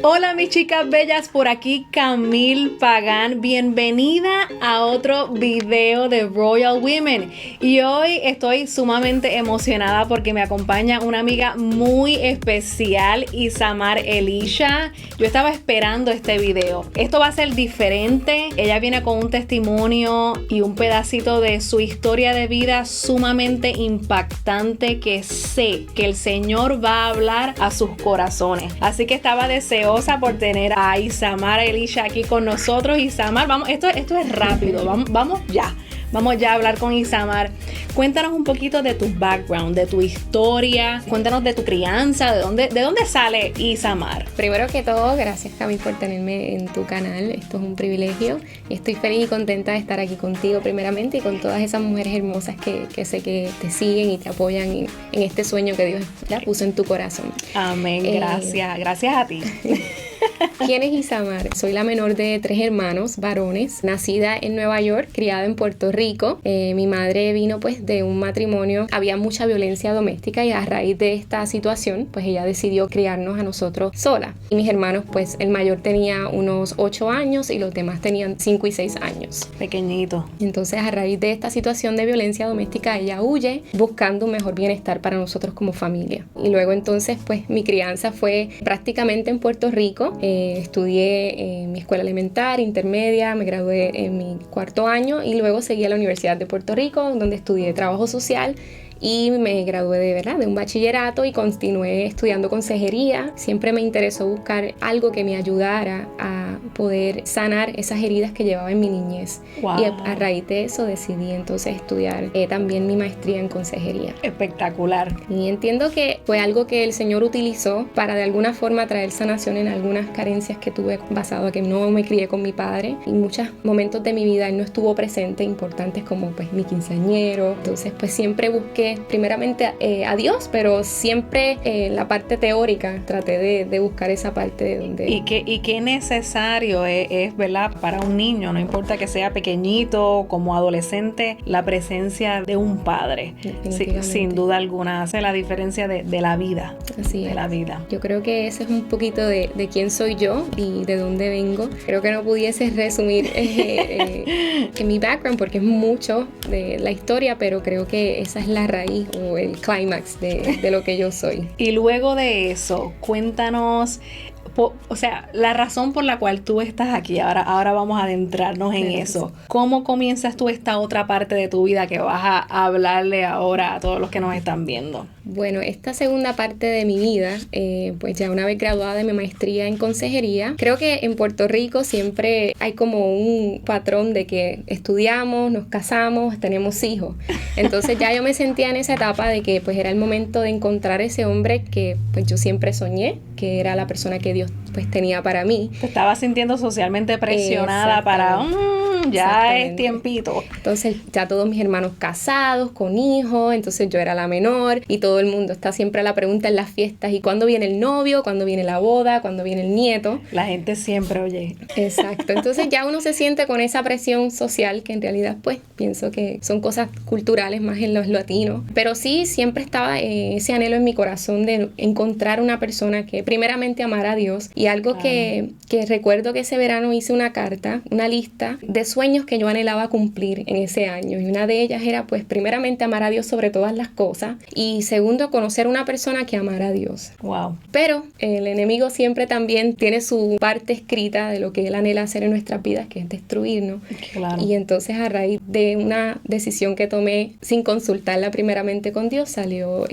Hola mis chicas bellas, por aquí Camille Pagán, bienvenida a otro video de Royal Women y hoy estoy sumamente emocionada porque me acompaña una amiga muy especial, Isamar Elisha. Yo estaba esperando este video, esto va a ser diferente, ella viene con un testimonio y un pedacito de su historia de vida sumamente impactante que sé que el Señor va a hablar a sus corazones, así que estaba deseosa por tener a Isamar Elisha aquí con nosotros. Isamar, vamos, esto es rápido, vamos ya a hablar con Isamar. Cuéntanos un poquito de tu background, de tu historia, cuéntanos de tu crianza, de dónde sale Isamar. Primero que todo, gracias Camille por tenerme en tu canal, esto es un privilegio y estoy feliz y contenta de estar aquí contigo primeramente y con todas esas mujeres hermosas que sé que te siguen y te apoyan en este sueño que Dios ya puso en tu corazón. Amén, gracias a ti. ¿Quién es Isamar? Soy la menor de 3 hermanos varones, nacida en Nueva York, criada en Puerto Rico. Mi madre vino pues de un matrimonio, había mucha violencia doméstica y a raíz de esta situación pues ella decidió criarnos a nosotros sola. Y mis hermanos pues el mayor tenía unos 8 años y los demás tenían 5 y 6 años. Pequeñito. Entonces a raíz de esta situación de violencia doméstica ella huye buscando un mejor bienestar para nosotros como familia. Y luego entonces pues mi crianza fue prácticamente en Puerto Rico. Estudié en mi escuela elemental, intermedia, me gradué en mi 4º año y luego seguí a la Universidad de Puerto Rico, donde estudié trabajo social y me gradué de un bachillerato y continué estudiando consejería. Siempre me interesó buscar algo que me ayudara a poder sanar esas heridas que llevaba en mi niñez. Wow. Y a raíz de eso decidí entonces estudiar también mi maestría en consejería. Espectacular. Y entiendo que fue algo que el Señor utilizó para de alguna forma traer sanación en algunas carencias que tuve basado a que no me crié con mi padre. Y muchos momentos de mi vida Él no estuvo presente, importantes como pues mi quinceañero. Entonces pues siempre busqué primeramente a Dios, pero siempre la parte teórica traté de buscar esa parte de donde... Y qué necesario es, ¿verdad? Para un niño, no importa que sea pequeñito, como adolescente, la presencia de un padre. Sí, sin duda alguna, hace la diferencia de la vida. Así es. De la vida. Yo creo que ese es un poquito de quién soy yo y de dónde vengo. Creo que no pudiese resumir en mi background porque es mucho de la historia, pero creo que esa es la raíz o el clímax de lo que yo soy. Y luego de eso, cuéntanos, o sea, la razón por la cual tú estás aquí. Ahora vamos a adentrarnos en eso. ¿Cómo comienzas tú esta otra parte de tu vida que vas a hablarle ahora a todos los que nos están viendo? Bueno, esta segunda parte de mi vida, pues ya una vez graduada de mi maestría en consejería, creo que en Puerto Rico siempre hay como un patrón de que estudiamos, nos casamos, tenemos hijos. Entonces ya yo me sentía en esa etapa de que pues era el momento de encontrar ese hombre que pues yo siempre soñé, que era la persona que Dios pues tenía para mí. Te estabas sintiendo socialmente presionada para... ya es tiempito. Entonces ya todos mis hermanos casados, con hijos, entonces yo era la menor y todo el mundo está siempre a la pregunta en las fiestas: ¿y cuándo viene el novio? ¿Cuándo viene la boda? ¿Cuándo viene el nieto? La gente siempre oye. Exacto, entonces ya uno se siente con esa presión social que en realidad pues pienso que son cosas culturales más en los latinos, pero sí siempre estaba ese anhelo en mi corazón de encontrar una persona que primeramente amara a Dios. Y algo que recuerdo que ese verano hice una carta, una lista de sueños que yo anhelaba cumplir en ese año, y una de ellas era pues primeramente amar a Dios sobre todas las cosas y segundo conocer una persona que amara a Dios. Wow. Pero el enemigo siempre también tiene su parte escrita de lo que él anhela hacer en nuestras vidas, que es destruirnos. Claro. Y entonces a raíz de una decisión que tomé sin consultarla primeramente con Dios salió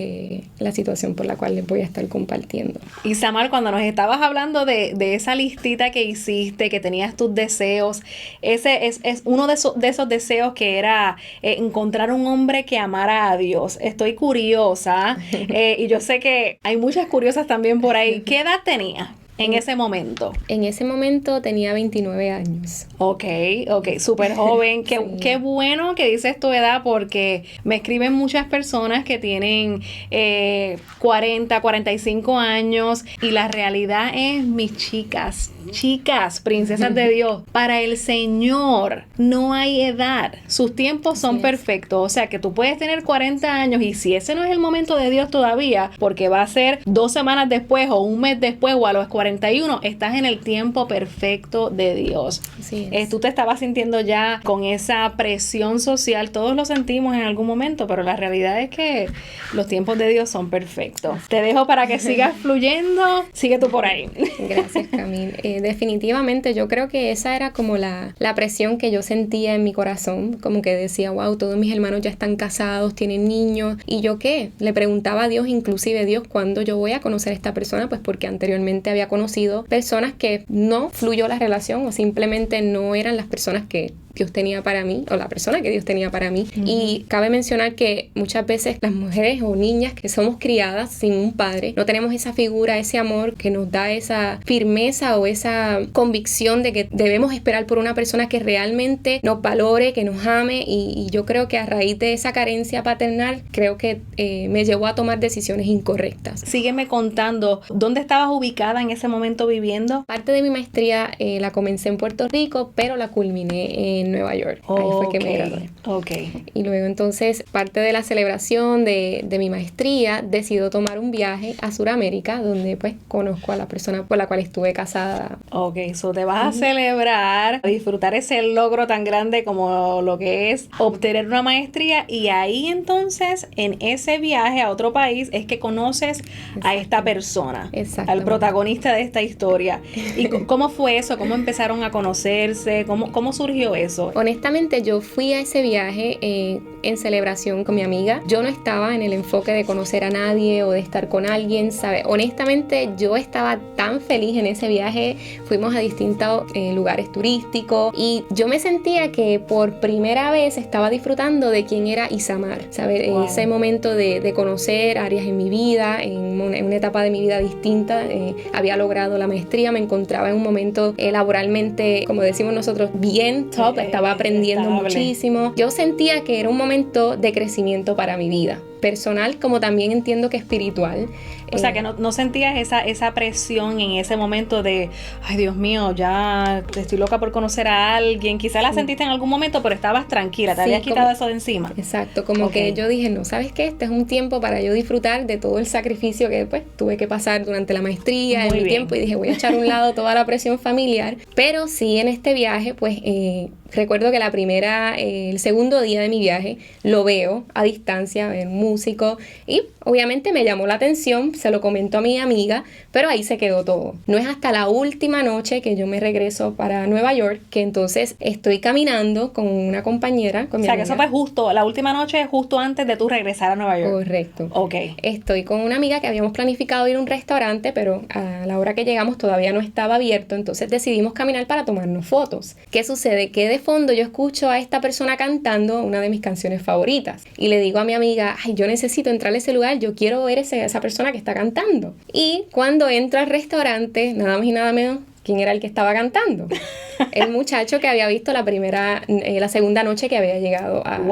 la situación por la cual les voy a estar compartiendo. Isamar, cuando nos estabas hablando de esa listita que hiciste, que tenías tus deseos, ese es uno de esos deseos que era encontrar un hombre que amara a Dios. Estoy curiosa y yo sé que hay muchas curiosas también por ahí. ¿Qué edad tenía en ese momento? En ese momento tenía 29 años. Ok, súper joven. Qué bueno que dices tu edad, porque me escriben muchas personas que tienen 40, 45 años y la realidad es, mis chicas, princesas de Dios, para el Señor no hay edad. Sus tiempos son perfectos. O sea que tú puedes tener 40 años y si ese no es el momento de Dios todavía, porque va a ser 2 semanas después o un mes después o a los 40 41, estás en el tiempo perfecto de Dios. Así es. Tú te estabas sintiendo ya con esa presión social, todos lo sentimos en algún momento, pero la realidad es que los tiempos de Dios son perfectos. Te dejo para que sigas fluyendo, sigue tú por ahí. Gracias, Camil. Definitivamente yo creo que esa era como la presión que yo sentía en mi corazón, como que decía, wow, todos mis hermanos ya están casados, tienen niños, ¿y yo qué? Le preguntaba a Dios, inclusive Dios, ¿cuándo yo voy a conocer a esta persona? Pues porque anteriormente había conocido personas que no fluyó la relación o simplemente no eran las personas que Dios tenía para mí, o la persona que Dios tenía para mí. Uh-huh. Y cabe mencionar que muchas veces las mujeres o niñas que somos criadas sin un padre, no tenemos esa figura, ese amor que nos da esa firmeza o esa convicción de que debemos esperar por una persona que realmente nos valore, que nos ame, y yo creo que a raíz de esa carencia paternal, creo que me llevó a tomar decisiones incorrectas. Sígueme contando, ¿dónde estabas ubicada en ese momento viviendo? Parte de mi maestría la comencé en Puerto Rico, pero la culminé en Nueva York. Ahí fue que me gradué. Y luego entonces, parte de la celebración de mi maestría, decido tomar un viaje a Sudamérica, donde pues conozco a la persona por la cual estuve casada. So te vas a celebrar, a disfrutar ese logro tan grande como lo que es obtener una maestría, y ahí entonces, en ese viaje a otro país, es que conoces a esta persona, al protagonista de esta historia. ¿Y cómo fue eso? ¿Cómo empezaron a conocerse? ¿Cómo surgió eso? Honestamente, yo fui a ese viaje en celebración con mi amiga. Yo no estaba en el enfoque de conocer a nadie o de estar con alguien, ¿sabe? Honestamente, yo estaba tan feliz en ese viaje. Fuimos a distintos lugares turísticos y yo me sentía que por primera vez estaba disfrutando de quién era Isamar, ¿sabe? Wow. Ese momento de conocer áreas en mi vida, en una etapa de mi vida distinta. Había logrado la maestría, me encontraba en un momento laboralmente, como decimos nosotros, bien top. Estaba aprendiendo muchísimo. Yo sentía que era un momento de crecimiento para mi vida, personal como también entiendo que espiritual. O sea, que no sentías esa presión en ese momento de, ay Dios mío, ya estoy loca por conocer a alguien. Quizás la sentiste en algún momento, pero estabas tranquila, te habías quitado eso de encima. Exacto, como que yo dije, no, ¿sabes qué? Este es un tiempo para yo disfrutar de todo el sacrificio que pues tuve que pasar durante la maestría, en mi tiempo, y dije, voy a echar a un lado toda la presión familiar. Pero sí, en este viaje, pues recuerdo que el segundo día de mi viaje lo veo a distancia, ver músico, y obviamente me llamó la atención, se lo comento a mi amiga, pero ahí se quedó todo. No es hasta la última noche que yo me regreso para Nueva York, que entonces estoy caminando con una compañera, con mi amiga. Que eso fue justo, la última noche justo antes de tú regresar a Nueva York. Correcto. Estoy con una amiga que habíamos planificado ir a un restaurante, pero a la hora que llegamos todavía no estaba abierto, entonces decidimos caminar para tomarnos fotos. ¿Qué sucede? Que de fondo yo escucho a esta persona cantando una de mis canciones favoritas y le digo a mi amiga, ay, yo necesito entrar a ese lugar, yo quiero ver esa persona que está cantando. Y cuando entro al restaurante, nada más y nada menos, ¿quién era el que estaba cantando? El muchacho que había visto la segunda noche que había llegado al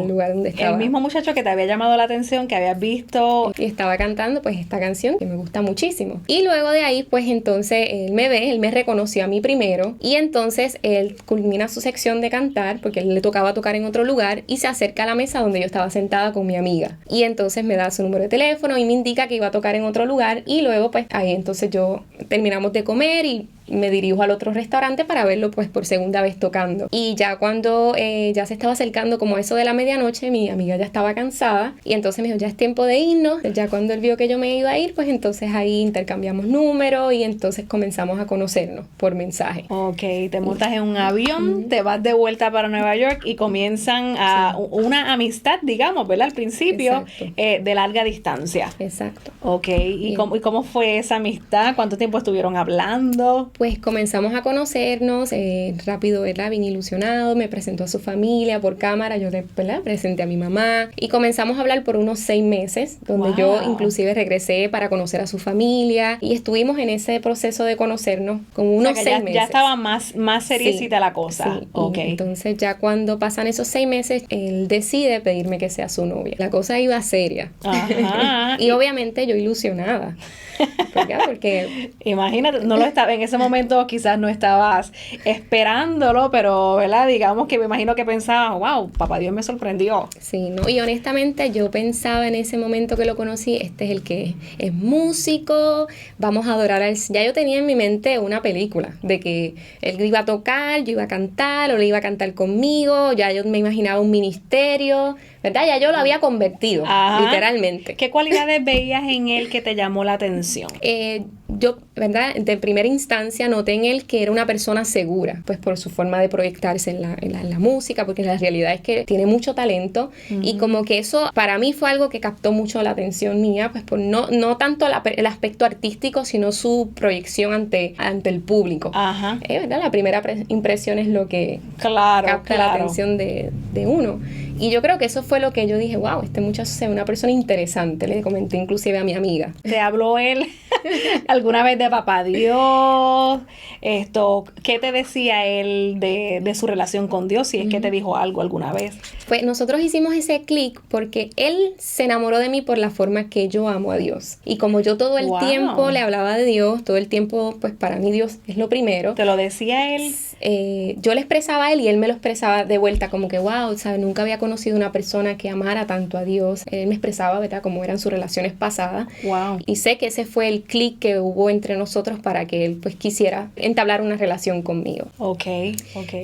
lugar donde estaba. El mismo muchacho que te había llamado la atención, que habías visto. Y estaba cantando pues esta canción que me gusta muchísimo. Y luego de ahí pues entonces él me reconoció a mí primero, y entonces él culmina su sección de cantar porque él le tocaba tocar en otro lugar y se acerca a la mesa donde yo estaba sentada con mi amiga. Y entonces me da su número de teléfono y me indica que iba a tocar en otro lugar, y luego pues ahí entonces terminamos de comer y me dirijo al otro restaurante para verlo pues por segunda vez tocando. Y ya cuando ya se estaba acercando como eso de la medianoche, mi amiga ya estaba cansada y entonces me dijo, ya es tiempo de irnos. Ya cuando él vio que yo me iba a ir, pues entonces ahí intercambiamos números y entonces comenzamos a conocernos por mensaje. Te montas en un avión, te vas de vuelta para Nueva York y comienzan una amistad, digamos, ¿verdad? Al principio, de larga distancia. Exacto. ¿Y cómo fue esa amistad? ¿Cuánto tiempo estuvieron hablando? Pues comenzamos a conocernos rápido, ¿verdad? Bien ilusionado, me presentó a su familia por cámara, yo ¿verdad? Presenté a mi mamá y comenzamos a hablar por unos 6 meses, donde yo inclusive regresé para conocer a su familia y estuvimos en ese proceso de conocernos como unos 6 meses. Ya estaba más seriecita la cosa. Sí. Entonces ya cuando pasan esos 6 meses, él decide pedirme que sea su novia. La cosa iba seria. Y obviamente yo ilusionada. Porque imagínate, no lo estaba, en ese momento momento quizás no estabas esperándolo, pero, ¿verdad? Digamos que me imagino que pensabas, wow, papá Dios me sorprendió. Sí, ¿no? Y honestamente yo pensaba en ese momento que lo conocí, este es el que es músico, vamos a adorar al... Ya yo tenía en mi mente una película de que él iba a tocar, yo iba a cantar, o le iba a cantar conmigo, ya yo me imaginaba un ministerio, ¿verdad? Ya yo lo había convertido, literalmente. ¿Qué cualidades veías en él que te llamó la atención? Yo, ¿verdad? De primera instancia noté en él que era una persona segura, pues por su forma de proyectarse en la música, porque la realidad es que tiene mucho talento y como que eso para mí fue algo que captó mucho la atención mía, pues por no tanto el aspecto artístico, sino su proyección ante el público. ¿Verdad? La primera impresión es lo que capta la atención de uno. Y yo creo que eso fue lo que yo dije, wow, este muchacho es una persona interesante. Le comenté inclusive a mi amiga. ¿Te habló él alguna vez de papá Dios? ¿Qué te decía él de su relación con Dios? Si es que te dijo algo alguna vez. Pues nosotros hicimos ese clic porque él se enamoró de mí por la forma que yo amo a Dios. Y como yo todo el tiempo le hablaba de Dios, todo el tiempo, pues para mí Dios es lo primero. ¿Te lo decía él? Yo le expresaba a él y él me lo expresaba de vuelta, como que wow, ¿sabes? Nunca había conocido una persona que amara tanto a Dios. Él me expresaba, ¿verdad?, cómo eran sus relaciones pasadas. Wow. Y sé que ese fue el clic que hubo entre nosotros para que él pues quisiera entablar una relación conmigo. Okay.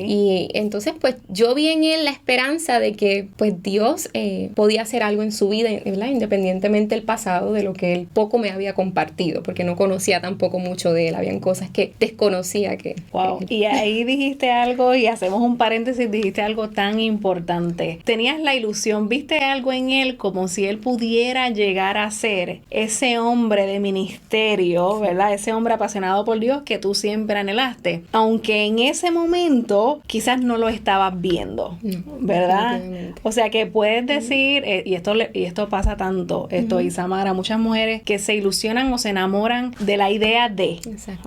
Y entonces pues yo vi en él la esperanza de que pues Dios podía hacer algo en su vida, ¿verdad?, independientemente del pasado, de lo que él poco me había compartido, porque no conocía tampoco mucho de él. Habían cosas que desconocía que... Wow. Y ahí dijiste algo, y hacemos un paréntesis, dijiste algo tan importante. Tenías la ilusión, viste algo en él como si él pudiera llegar a ser ese hombre de ministerio, ¿verdad? Ese hombre apasionado por Dios que tú siempre anhelaste. Aunque en ese momento quizás no lo estabas viendo, ¿verdad? O sea que puedes decir, y esto pasa tanto, Isamara, muchas mujeres que se ilusionan o se enamoran de la idea de,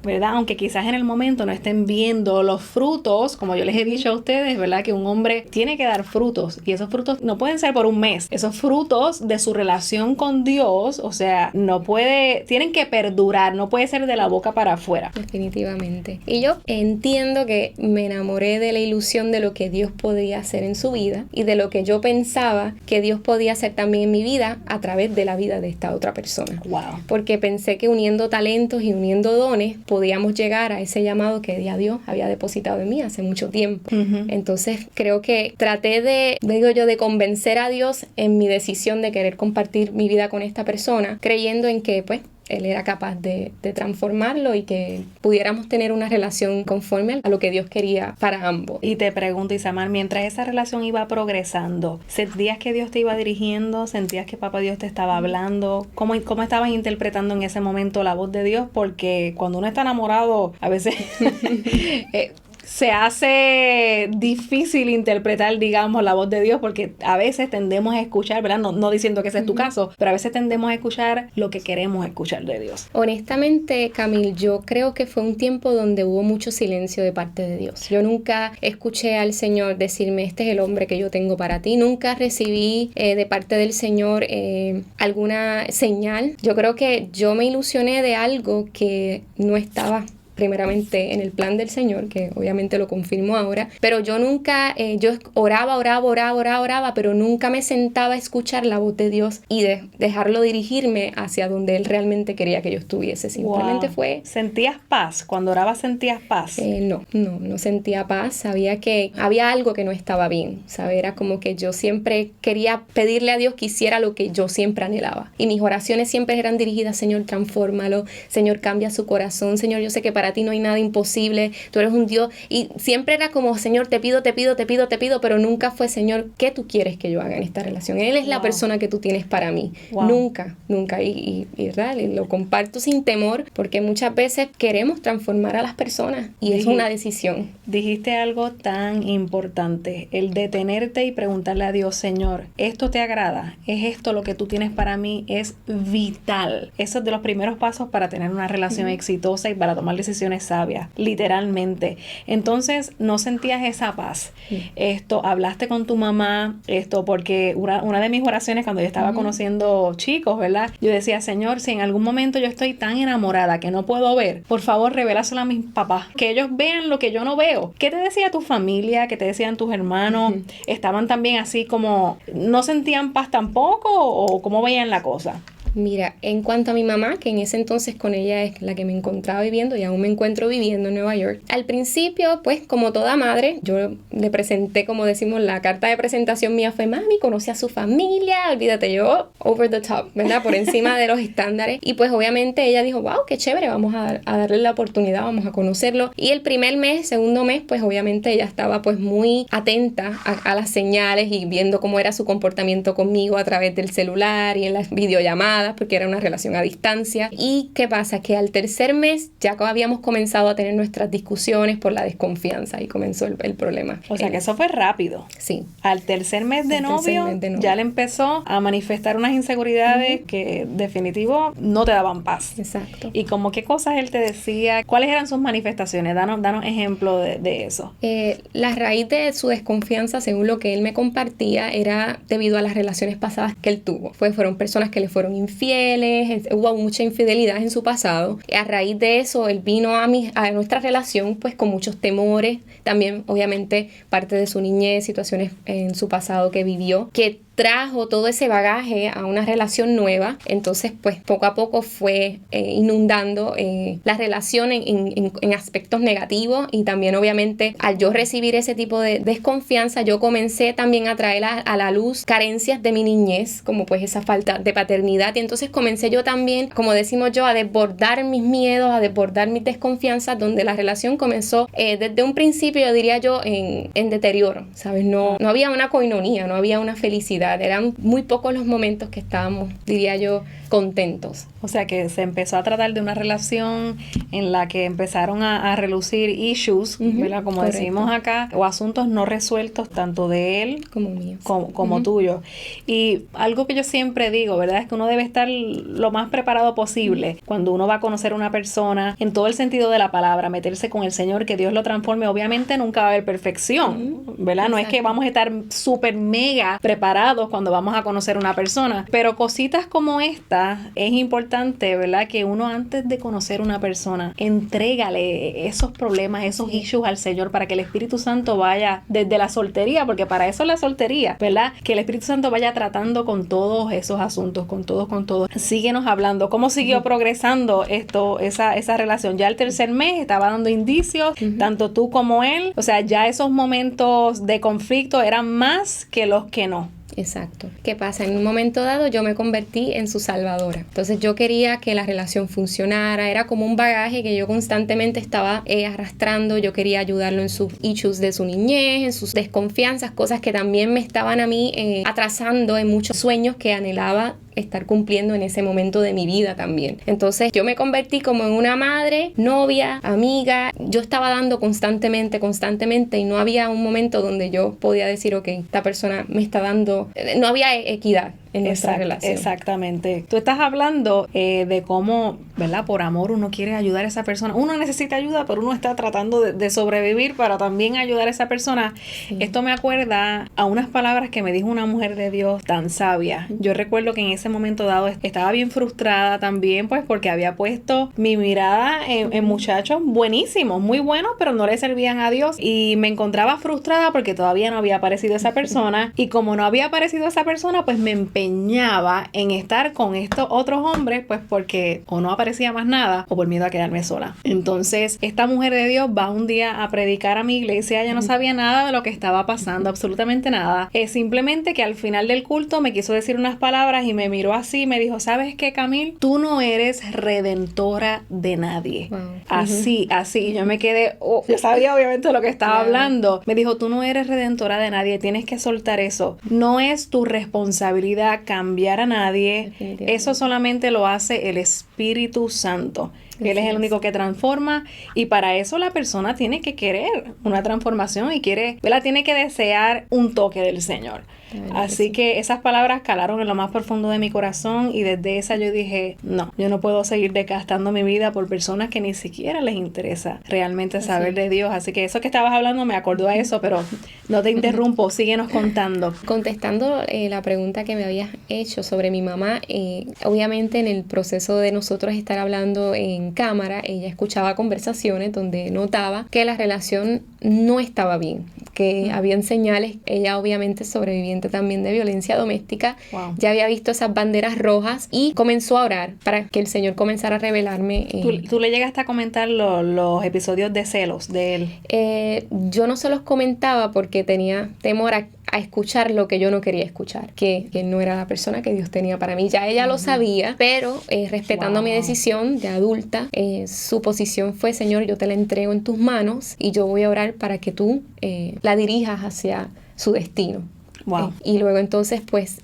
¿verdad? Aunque quizás en el momento no estén viendo los frutos, como yo les he dicho a ustedes, ¿verdad? Que un hombre tiene que dar frutos, y esos frutos no pueden ser por un mes. Esos frutos de su relación con Dios, o sea, tienen que perdurar, no puede ser de la boca para afuera. Definitivamente. Y yo entiendo que me enamoré de la ilusión de lo que Dios podía hacer en su vida y de lo que yo pensaba que Dios podía hacer también en mi vida a través de la vida de esta otra persona. Wow. Porque pensé que uniendo talentos y uniendo dones podíamos llegar a ese llamado que ya Dios había depositado en mí hace mucho tiempo. Entonces creo que traté de convencer a Dios en mi decisión de querer compartir mi vida con esta persona, creyendo en que pues Él era capaz de transformarlo y que pudiéramos tener una relación conforme a lo que Dios quería para ambos. Y te pregunto, Isamar, mientras esa relación iba progresando, ¿sentías que Dios te iba dirigiendo? ¿Sentías que Papá Dios te estaba hablando? ¿Cómo estabas interpretando en ese momento la voz de Dios? Porque cuando uno está enamorado, a veces... se hace difícil interpretar, digamos, la voz de Dios, porque a veces tendemos a escuchar, ¿verdad? No diciendo que ese es tu caso, pero a veces tendemos a escuchar lo que queremos escuchar de Dios. Honestamente, Camil, yo creo que fue un tiempo donde hubo mucho silencio de parte de Dios. Yo nunca escuché al Señor decirme, este es el hombre que yo tengo para ti. Nunca recibí de parte del Señor alguna señal. Yo creo que yo me ilusioné de algo que no estaba primeramente en el plan del Señor, que obviamente lo confirmo ahora, pero yo nunca, yo oraba, pero nunca me sentaba a escuchar la voz de Dios y dejarlo dirigirme hacia donde Él realmente quería que yo estuviese. Simplemente fue... ¿Sentías paz? Cuando orabas, ¿sentías paz? No sentía paz. Sabía que había algo que no estaba bien, ¿sabes? Era como que yo siempre quería pedirle a Dios que hiciera lo que yo siempre anhelaba. Y mis oraciones siempre eran dirigidas, Señor, transfórmalo, Señor, cambia su corazón, Señor, yo sé que para ti no hay nada imposible, tú eres un Dios, y siempre era como, Señor, te pido, pero nunca fue, Señor, ¿qué tú quieres que yo haga en esta relación? Él es la persona que tú tienes para mí. Nunca, y ¿verdad? Lo comparto sin temor, porque muchas veces queremos transformar a las personas, y es una decisión. Dijiste algo tan importante, el detenerte y preguntarle a Dios, Señor, ¿esto te agrada? ¿Es esto lo que tú tienes para mí? Es vital. Eso es de los primeros pasos para tener una relación exitosa y para tomar decisiones decisiones sabias, literalmente. Entonces, no sentías esa paz. Hablaste con tu mamá, porque una de mis oraciones cuando yo estaba conociendo chicos, ¿verdad? Yo decía, Señor, si en algún momento yo estoy tan enamorada que no puedo ver, por favor, revélaselo a mis papás, que ellos vean lo que yo no veo. ¿Qué te decía tu familia? ¿Qué te decían tus hermanos? ¿Estaban también así como, no sentían paz tampoco o cómo veían la cosa? Mira, en cuanto a mi mamá, que en ese entonces con ella es la que me encontraba viviendo y aún me encuentro viviendo en Nueva York, al principio, pues como toda madre, yo le presenté, como decimos, la carta de presentación mía fue, mami, conoce a su familia, olvídate, yo over the top, ¿verdad? Por encima de los estándares. Y pues obviamente ella dijo, wow, qué chévere, vamos a darle la oportunidad, vamos a conocerlo. Y el primer mes, segundo mes, pues obviamente ella estaba pues muy atenta a las señales y viendo cómo era su comportamiento conmigo a través del celular y en las videollamadas, porque era una relación a distancia. ¿Y qué pasa? Que al tercer mes ya habíamos comenzado a tener nuestras discusiones por la desconfianza y comenzó el problema. O sea que eso fue rápido. Sí. Al tercer mes de novio ya le empezó a manifestar unas inseguridades que definitivo no te daban paz. Exacto. ¿Y como qué cosas él te decía? ¿Cuáles eran sus manifestaciones? Danos ejemplo de eso. La raíz de su desconfianza, según lo que él me compartía, era debido a las relaciones pasadas que él tuvo. Fueron personas que le fueron infieles, hubo mucha infidelidad en su pasado. A raíz de eso, él vino a nuestra relación pues con muchos temores, también obviamente parte de su niñez, situaciones en su pasado que vivió, que trajo todo ese bagaje a una relación nueva. Entonces pues poco a poco fue inundando la relación en aspectos negativos, y también obviamente al yo recibir ese tipo de desconfianza, yo comencé también a traer a la luz carencias de mi niñez, como pues esa falta de paternidad, y entonces comencé yo también, como decimos yo, a desbordar mis miedos, a desbordar mis desconfianzas, donde la relación comenzó desde un principio, yo diría yo, en deterioro, ¿sabes? No había una coinonía, no había una felicidad. Eran muy pocos los momentos que estábamos, diría yo, contentos. O sea que se empezó a tratar de una relación en la que empezaron a relucir issues, ¿verdad? Como correcto. Decimos acá, o asuntos no resueltos tanto de él como míos, como tuyo. Y algo que yo siempre digo, ¿verdad? Es que uno debe estar lo más preparado posible cuando uno va a conocer a una persona, en todo el sentido de la palabra, meterse con el Señor, que Dios lo transforme. Obviamente nunca va a haber perfección, ¿verdad? No es que vamos a estar súper mega preparados cuando vamos a conocer a una persona, pero cositas como esta es importante, ¿verdad? Que uno antes de conocer a una persona, entrégale esos problemas, esos issues al Señor, para que el Espíritu Santo vaya desde la soltería, porque para eso es la soltería, ¿verdad? Que el Espíritu Santo vaya tratando con todos esos asuntos, con todos. Síguenos hablando, ¿cómo siguió progresando esa relación? Ya el tercer mes estaba dando indicios, tanto tú como él, o sea, ya esos momentos de conflicto eran más que los que no. Exacto. ¿Qué pasa? En un momento dado yo me convertí en su salvadora. Entonces yo quería que la relación funcionara. Era como un bagaje que yo constantemente estaba arrastrando. Yo quería ayudarlo en sus issues de su niñez, en sus desconfianzas, cosas que también me estaban a mí atrasando en muchos sueños que anhelaba estar cumpliendo en ese momento de mi vida también. Entonces yo me convertí como en una madre, novia, amiga. Yo estaba dando constantemente y no había un momento donde yo podía decir, ok, esta persona me está dando, no había equidad en nuestra relación. Exactamente. Tú estás hablando de cómo, ¿verdad? Por amor uno quiere ayudar a esa persona. Uno necesita ayuda, pero uno está tratando de sobrevivir para también ayudar a esa persona. Sí. Esto me acuerda a unas palabras que me dijo una mujer de Dios tan sabia. Yo recuerdo que en ese momento dado estaba bien frustrada también, pues porque había puesto mi mirada en muchachos buenísimos, muy buenos, pero no le servían a Dios. Y me encontraba frustrada porque todavía no había aparecido esa persona. Y como no había aparecido esa persona, pues me empeñaba en estar con estos otros hombres, pues porque o no aparecía más nada o por miedo a quedarme sola. Entonces esta mujer de Dios va un día a predicar a mi iglesia. Ella no sabía nada de lo que estaba pasando, absolutamente nada. Simplemente que al final del culto me quiso decir unas palabras y me miró así y me dijo, ¿sabes qué, Camil? Tú no eres redentora de nadie. Wow. Así. Y yo me quedé, yo sabía obviamente de lo que estaba hablando. Me dijo, tú no eres redentora de nadie, tienes que soltar eso. No es tu responsabilidad cambiar a nadie. Eso solamente lo hace el Espíritu Santo. Él es el único que transforma y para eso la persona tiene que querer una transformación y ¿verdad? Tiene que desear un toque del Señor. Así que esas palabras calaron en lo más profundo de mi corazón y desde esa yo dije, no, yo no puedo seguir desgastando mi vida por personas que ni siquiera les interesa realmente saber de Dios. Así que eso que estabas hablando me acordó a eso, pero no te interrumpo, síguenos contando. Contestando la pregunta que me habías hecho sobre mi mamá, obviamente en el proceso de nosotros estar hablando en cámara, ella escuchaba conversaciones donde notaba que la relación no estaba bien, que habían señales. Ella obviamente sobreviviente también de violencia doméstica, ya había visto esas banderas rojas y comenzó a orar para que el Señor comenzara a revelarme. ¿Tú le llegaste a comentar los episodios de celos de él? Yo no se los comentaba porque tenía temor a escuchar lo que yo no quería escuchar, que él no era la persona que Dios tenía para mí. Ya ella lo sabía, pero respetando mi decisión de adulta, su posición fue, Señor, yo te la entrego en tus manos y yo voy a orar para que tú la dirijas hacia su destino. Wow. Y luego entonces pues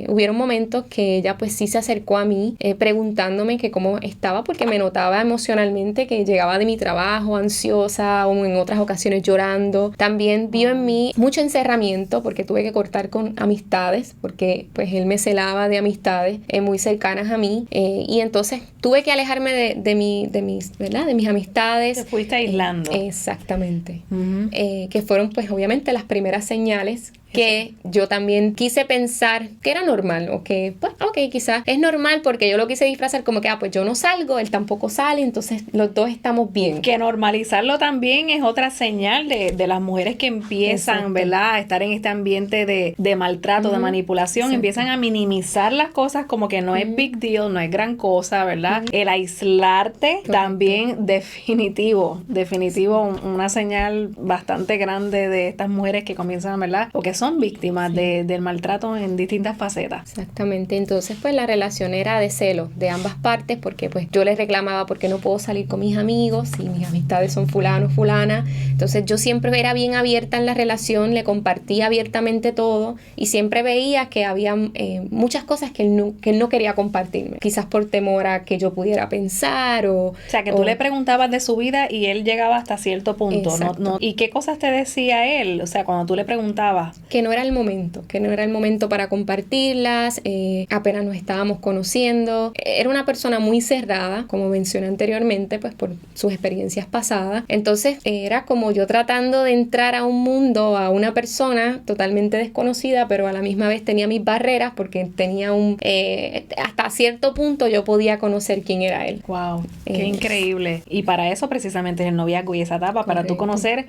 hubieron momentos que ella pues sí se acercó a mí preguntándome que cómo estaba porque me notaba emocionalmente que llegaba de mi trabajo ansiosa o en otras ocasiones llorando. También vio en mí mucho encerramiento porque tuve que cortar con amistades porque pues él me celaba de amistades muy cercanas a mí y entonces tuve que alejarme de mis amistades. Te fuiste aislando. Exactamente. Que fueron pues obviamente las primeras señales que yo también quise pensar que era normal o que, pues, ok, quizás es normal porque yo lo quise disfrazar como que, pues yo no salgo, él tampoco sale, entonces los dos estamos bien. Que normalizarlo también es otra señal de las mujeres que empiezan, exacto, ¿verdad?, a estar en este ambiente de maltrato, de manipulación, exacto, empiezan a minimizar las cosas como que no es big deal, no es gran cosa, ¿verdad? El aislarte, correcto, también definitivo, una señal bastante grande de estas mujeres que comienzan, ¿verdad?, o que son víctimas del maltrato en distintas facetas. Exactamente, entonces pues la relación era de celos de ambas partes porque pues yo les reclamaba porque no puedo salir con mis amigos y mis amistades son fulano, fulana, entonces yo siempre era bien abierta en la relación, le compartía abiertamente todo y siempre veía que había muchas cosas que él no quería compartirme, quizás por temor a que yo pudiera pensar o sea, que tú le preguntabas de su vida y él llegaba hasta cierto punto, ¿no? ¿Y qué cosas te decía él? O sea, cuando tú le preguntabas que no era el momento para compartirlas, apenas nos estábamos conociendo. Era una persona muy cerrada, como mencioné anteriormente, pues por sus experiencias pasadas. Entonces era como yo tratando de entrar a un mundo, a una persona totalmente desconocida, pero a la misma vez tenía mis barreras porque tenía hasta cierto punto yo podía conocer quién era él. Wow, qué increíble. Y para eso precisamente es el noviazgo y esa etapa, para tú conocer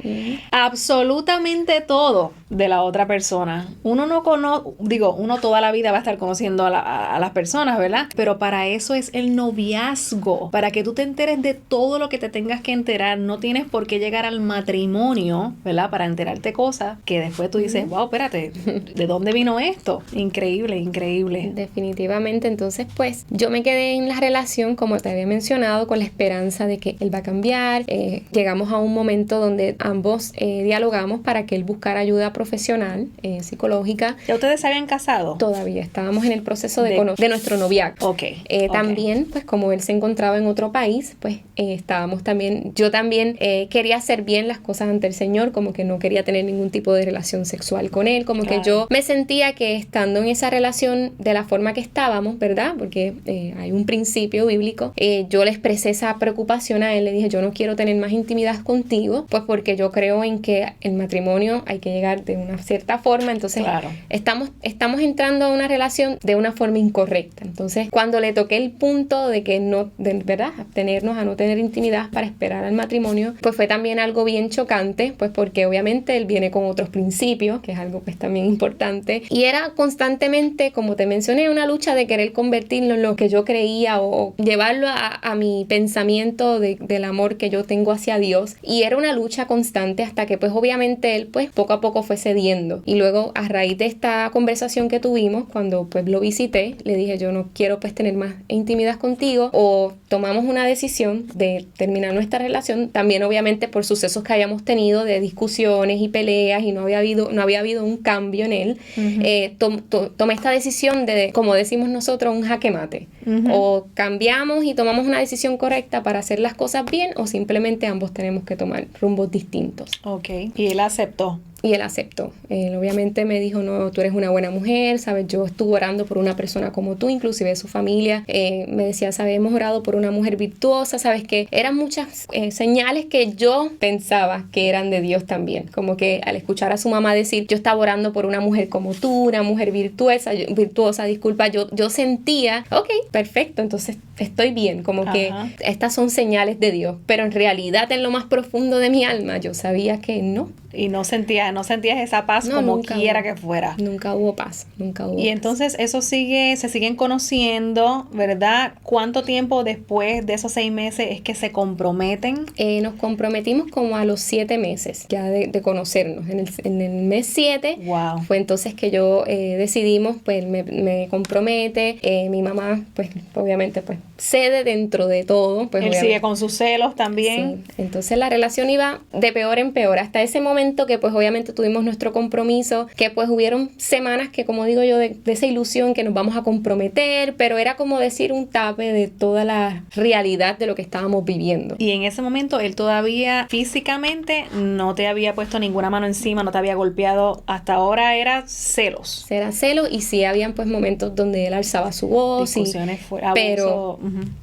absolutamente todo de la otra persona. Uno toda la vida va a estar conociendo a las personas, ¿verdad? Pero para eso es el noviazgo, para que tú te enteres de todo lo que te tengas que enterar. No tienes por qué llegar al matrimonio, ¿verdad?, para enterarte cosas que después tú dices, wow, espérate, ¿de dónde vino esto? Increíble. Definitivamente, entonces pues yo me quedé en la relación, como te había mencionado, con la esperanza de que él va a cambiar. Llegamos a un momento donde ambos dialogamos para que él buscara ayuda profesional, psicológica. ¿Ya ustedes se habían casado? Todavía estábamos en el proceso de nuestro noviazgo. Okay. También, pues como él se encontraba en otro país, pues yo también quería hacer bien las cosas ante el Señor, como que no quería tener ningún tipo de relación sexual con él, como claro, que yo me sentía que estando en esa relación de la forma que estábamos, ¿verdad? Porque hay un principio bíblico, yo le expresé esa preocupación a él, le dije, yo no quiero tener más intimidad contigo, pues porque yo creo en que el matrimonio hay que llegar de una cierta forma, entonces claro, estamos entrando a una relación de una forma incorrecta. Entonces cuando le toqué el punto de que ¿verdad?, abstenernos a no tener intimidad para esperar al matrimonio, pues fue también algo bien chocante, pues porque obviamente él viene con otros principios, que es algo pues también importante, y era constantemente, como te mencioné, una lucha de querer convertirlo en lo que yo creía o llevarlo a mi pensamiento del amor que yo tengo hacia Dios, y era una lucha constante hasta que pues obviamente él pues poco a poco fue cediendo haciendo. Y luego, a raíz de esta conversación que tuvimos, cuando pues lo visité, le dije, yo no quiero pues tener más intimidad contigo, o tomamos una decisión de terminar nuestra relación, también obviamente por sucesos que habíamos tenido de discusiones y peleas y no había habido un cambio en él. Tomé esta decisión de, como decimos nosotros, un jaque mate. O cambiamos y tomamos una decisión correcta para hacer las cosas bien, o simplemente ambos tenemos que tomar rumbos distintos. Ok, y él aceptó. Y él aceptó. Él obviamente me dijo, no, tú eres una buena mujer, ¿sabes? Yo estuve orando por una persona como tú, inclusive su familia. Me decía, ¿sabes? Hemos orado por una mujer virtuosa, ¿sabes? Que eran muchas señales que yo pensaba que eran de Dios también. Como que al escuchar a su mamá decir, yo estaba orando por una mujer como tú, una mujer virtuosa, disculpa, yo sentía, ok, perfecto, entonces estoy bien. Como que estas son señales de Dios. Pero en realidad, en lo más profundo de mi alma, yo sabía que no. Y no sentías esa paz como quiera que fuera. Nunca hubo paz, nunca hubo Y paz. Entonces se siguen conociendo, ¿verdad? ¿Cuánto tiempo después de esos 6 meses es que se comprometen? Nos comprometimos como a los 7 meses ya de conocernos. En el mes 7 wow. Fue entonces que yo decidimos, pues me compromete. Mi mamá, pues obviamente, pues cede dentro de todo. Pues, él sigue con sus celos también. Sí. Entonces la relación iba de peor en peor hasta ese momento que pues obviamente tuvimos nuestro compromiso, que pues hubieron semanas que, como digo yo, de esa ilusión que nos vamos a comprometer, pero era como decir un tape de toda la realidad de lo que estábamos viviendo. Y en ese momento él todavía físicamente no te había puesto ninguna mano encima, no te había golpeado, hasta ahora era celos. Era celos, y sí habían pues momentos donde él alzaba su voz, discusiones, abuso, pero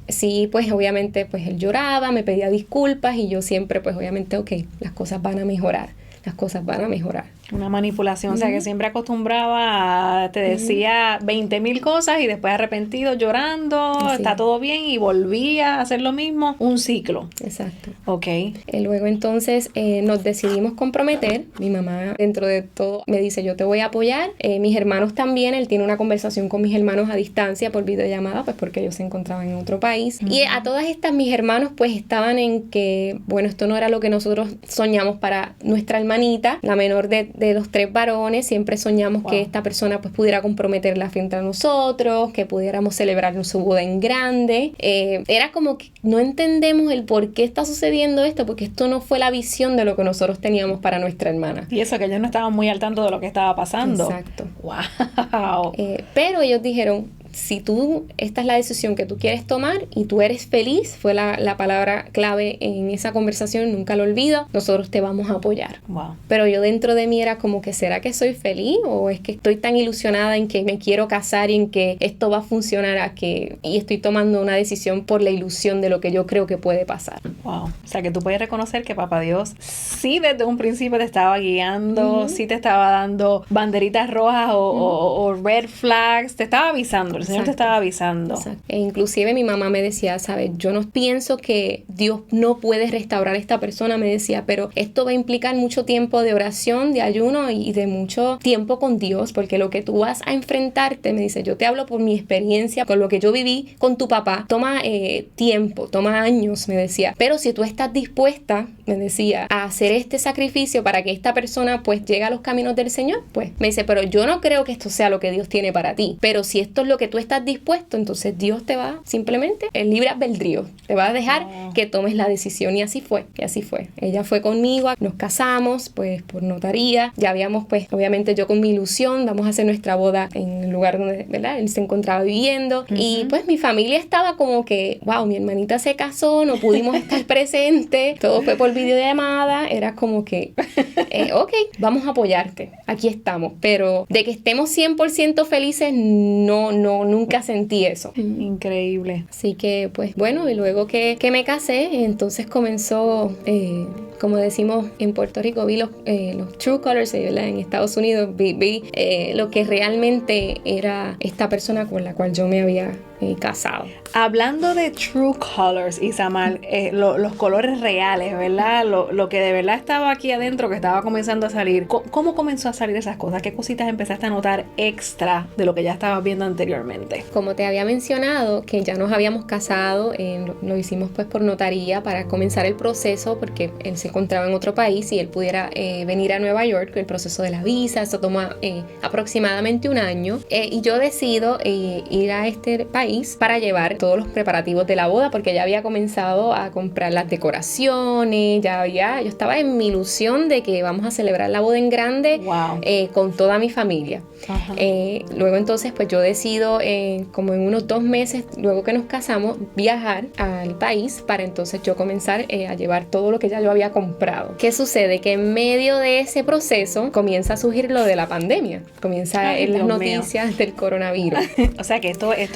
sí, pues obviamente pues él lloraba, me pedía disculpas, y yo siempre pues obviamente, ok, las cosas van a mejorar. Una manipulación, o sea que siempre acostumbraba, te decía 20,000 cosas y después arrepentido, llorando, está todo bien, y volvía a hacer lo mismo, un ciclo. Exacto. Ok. Luego entonces nos decidimos comprometer. Mi mamá, dentro de todo, me dice, yo te voy a apoyar. Mis hermanos también, él tiene una conversación con mis hermanos a distancia por videollamada, pues porque ellos se encontraban en otro país. Y a todas estas, mis hermanos pues estaban en que, bueno, esto no era lo que nosotros soñamos para nuestra hermanita, la menor de los 3 varones. Siempre soñamos que esta persona pues pudiera comprometerla frente a nosotros, que pudiéramos celebrar su boda en grande. Era como que no entendemos el por qué está sucediendo esto, porque esto no fue la visión de lo que nosotros teníamos para nuestra hermana. Y eso, que ellos no estaban muy al tanto de lo que estaba pasando. Exacto. Wow. Pero ellos dijeron, si esta es la decisión que tú quieres tomar y tú eres feliz, fue la palabra clave en esa conversación, nunca lo olvido, nosotros te vamos a apoyar. Wow. Pero yo dentro de mí era como que, ¿será que soy feliz? ¿O es que estoy tan ilusionada en que me quiero casar y en que esto va a funcionar y estoy tomando una decisión por la ilusión de lo que yo creo que puede pasar? Wow. O sea que tú puedes reconocer que Papá Dios sí desde un principio te estaba guiando, sí te estaba dando banderitas rojas o red flags, te estaba avisando. El Señor te estaba avisando. Exacto. E inclusive mi mamá me decía, ¿sabes? Yo no pienso que Dios no puede restaurar a esta persona, me decía, pero esto va a implicar mucho tiempo de oración, de ayuno y de mucho tiempo con Dios, porque lo que tú vas a enfrentarte, me dice, yo te hablo por mi experiencia, con lo que yo viví con tu papá, toma tiempo, toma años, me decía, pero si tú estás dispuesta, me decía, a hacer este sacrificio para que esta persona pues llegue a los caminos del Señor, pues me dice, pero yo no creo que esto sea lo que Dios tiene para ti, pero si esto es lo que tú estás dispuesto, entonces Dios te va simplemente, el libre albedrío, te va a dejar que tomes la decisión. Y así fue. Ella fue conmigo, nos casamos pues por notaría, ya habíamos pues obviamente yo con mi ilusión, vamos a hacer nuestra boda en el lugar donde, ¿verdad?, él se encontraba viviendo. Y pues mi familia estaba como que, wow, mi hermanita se casó, no pudimos estar presentes, todo fue por videollamada, era como que ok, vamos a apoyarte, aquí estamos, pero de que estemos 100% felices, nunca sentí eso. Increíble. Así que pues bueno, y luego que me casé, entonces comenzó, como decimos en Puerto Rico, vi los true colors, ¿verdad? En Estados Unidos vi lo que realmente era esta persona con la cual yo me había casado. Hablando de true colors, Isamar, los colores reales, ¿verdad? Lo que de verdad estaba aquí adentro, que estaba comenzando a salir. ¿Cómo comenzó a salir esas cosas? ¿Qué cositas empezaste a notar extra de lo que ya estabas viendo anteriormente? Como te había mencionado, que ya nos habíamos casado, lo hicimos pues por notaría para comenzar el proceso, porque él se encontraba en otro país y él pudiera venir a Nueva York. El proceso de la visa, eso toma aproximadamente un año. Y yo decido ir a este país para llevar todos los preparativos de la boda, porque ya había comenzado a comprar las decoraciones, yo estaba en mi ilusión de que vamos a celebrar la boda en grande. Wow. Con toda mi familia. Luego entonces pues yo decido como en unos 2 meses luego que nos casamos viajar al país para entonces yo comenzar a llevar todo lo que ya yo había comprado. ¿Qué sucede? Que en medio de ese proceso comienza a surgir lo de la pandemia, comienza en las noticias del coronavirus. O sea que esto es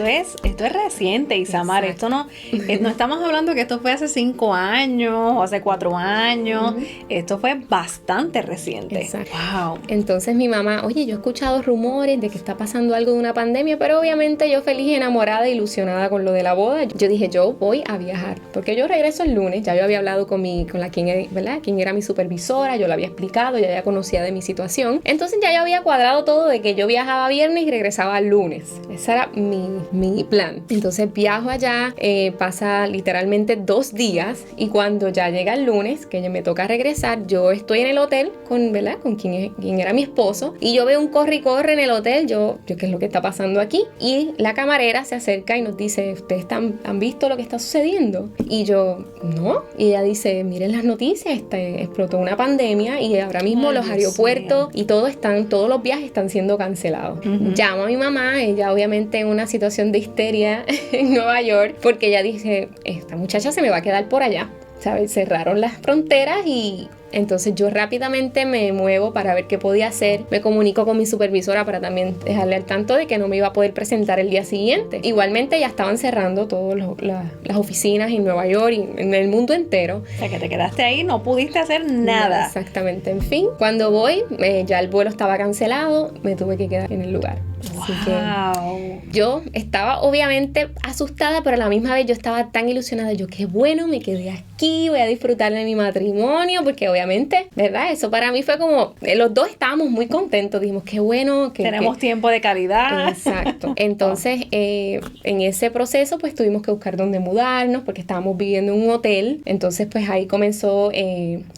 reciente, Isamar. Esto no estamos hablando que esto fue hace 5 años o hace 4 años. Esto fue bastante reciente. Exacto. Wow. Entonces mi mamá, oye, yo he escuchado rumores de que está pasando algo de una pandemia, pero obviamente yo feliz, enamorada, ilusionada con lo de la boda, yo dije, yo voy a viajar, porque yo regreso el lunes. Ya yo había hablado con quien era mi supervisora, yo le había explicado, ya conocía de mi situación, entonces ya yo había cuadrado todo de que yo viajaba viernes y regresaba el lunes. Ese era mi plan. Entonces viajo allá, pasa literalmente 2 días, y cuando ya llega el lunes, que me toca regresar, yo estoy en el hotel con quien era mi esposo, y yo veo un corre y corre en el hotel, yo ¿qué es lo que está pasando aquí? Y la camarera se acerca y nos dice, ¿ustedes han visto lo que está sucediendo? Y yo, no. Y ella dice, miren las noticias, explotó una pandemia y ahora mismo los aeropuertos y todos los viajes están siendo cancelados. Llamo a mi mamá, ella obviamente en una situación de histeria en Nueva York, porque ella dice, esta muchacha se me va a quedar por allá, ¿sabes? Cerraron las fronteras y entonces yo rápidamente me muevo para ver qué podía hacer. Me comunico con mi supervisora para también dejarle al tanto de que no me iba a poder presentar el día siguiente. Igualmente ya estaban cerrando todas las oficinas en Nueva York y en el mundo entero. O sea que te quedaste ahí, no pudiste hacer nada. Exactamente. En fin, cuando voy, ya el vuelo estaba cancelado, me tuve que quedar en el lugar. Así que yo estaba obviamente asustada, pero a la misma vez yo estaba tan ilusionada. Yo, qué bueno, me quedé aquí, voy a disfrutar de mi matrimonio, porque obviamente, ¿verdad? Eso para mí fue como, los dos estábamos muy contentos, dijimos, qué bueno. Tenemos tiempo de calidad. Exacto. Entonces, en ese proceso, pues tuvimos que buscar dónde mudarnos, porque estábamos viviendo en un hotel. Entonces, pues ahí comenzó,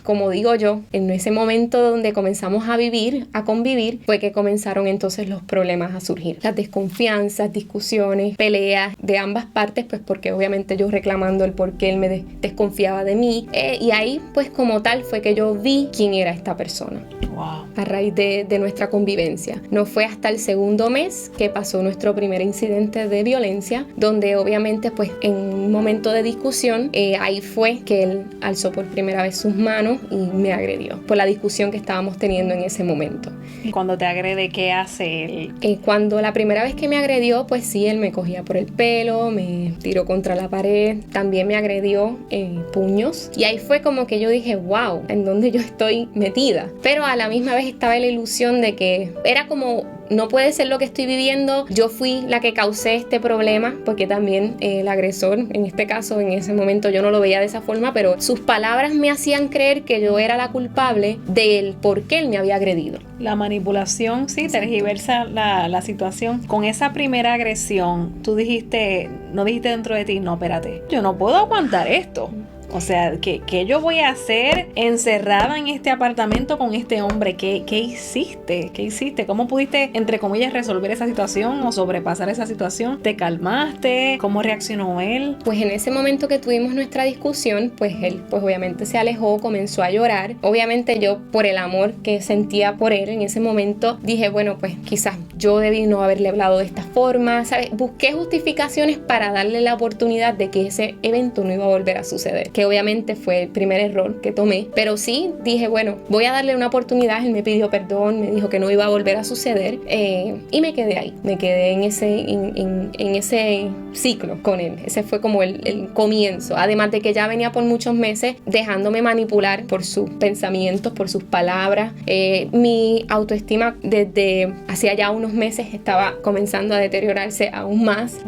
como digo yo, en ese momento donde comenzamos a convivir, fue que comenzaron entonces los problemas a surgir. Las desconfianzas, discusiones, peleas de ambas partes, pues porque obviamente yo reclamando el por qué él me desconfiaba de mí. Y ahí, pues como tal, fue que yo vi quién era esta persona. Wow. A raíz de nuestra convivencia. No fue hasta el 2º mes que pasó nuestro primer incidente de violencia, donde obviamente pues en un momento de discusión, ahí fue que él alzó por primera vez sus manos y me agredió por la discusión que estábamos teniendo en ese momento. ¿Y cuando te agrede, qué hace él? Cuando la primera vez que me agredió, pues sí, él me cogía por el pelo, me tiró contra la pared, también me agredió puños, y ahí fue como que yo dije, wow, ¿en dónde yo estoy metida? Pero a la misma vez estaba la ilusión de que era como, no puede ser lo que estoy viviendo, yo fui la que causé este problema, porque también el agresor, en este caso, en ese momento yo no lo veía de esa forma, pero sus palabras me hacían creer que yo era la culpable del por qué él me había agredido. La manipulación, sí, tergiversa la situación. Con esa primera agresión, no dijiste dentro de ti, no, espérate, yo no puedo aguantar esto. O sea, ¿qué yo voy a hacer encerrada en este apartamento con este hombre? ¿Qué hiciste? ¿Qué hiciste? ¿Cómo pudiste, entre comillas, resolver esa situación o sobrepasar esa situación? ¿Te calmaste? ¿Cómo reaccionó él? Pues en ese momento que tuvimos nuestra discusión, pues él pues obviamente se alejó, comenzó a llorar. Obviamente yo, por el amor que sentía por él en ese momento, dije, bueno, pues quizás yo debí no haberle hablado de esta forma, ¿sabes? Busqué justificaciones para darle la oportunidad de que ese evento no iba a volver a suceder. Que que obviamente fue el primer error que tomé, pero sí dije, bueno, voy a darle una oportunidad. Él me pidió perdón, me dijo que no iba a volver a suceder, y me quedé ahí, me quedé en ese ciclo con él. Ese fue como el comienzo, además de que ya venía por muchos meses dejándome manipular por sus pensamientos, por sus palabras. Mi autoestima desde hacía ya unos meses estaba comenzando a deteriorarse aún más.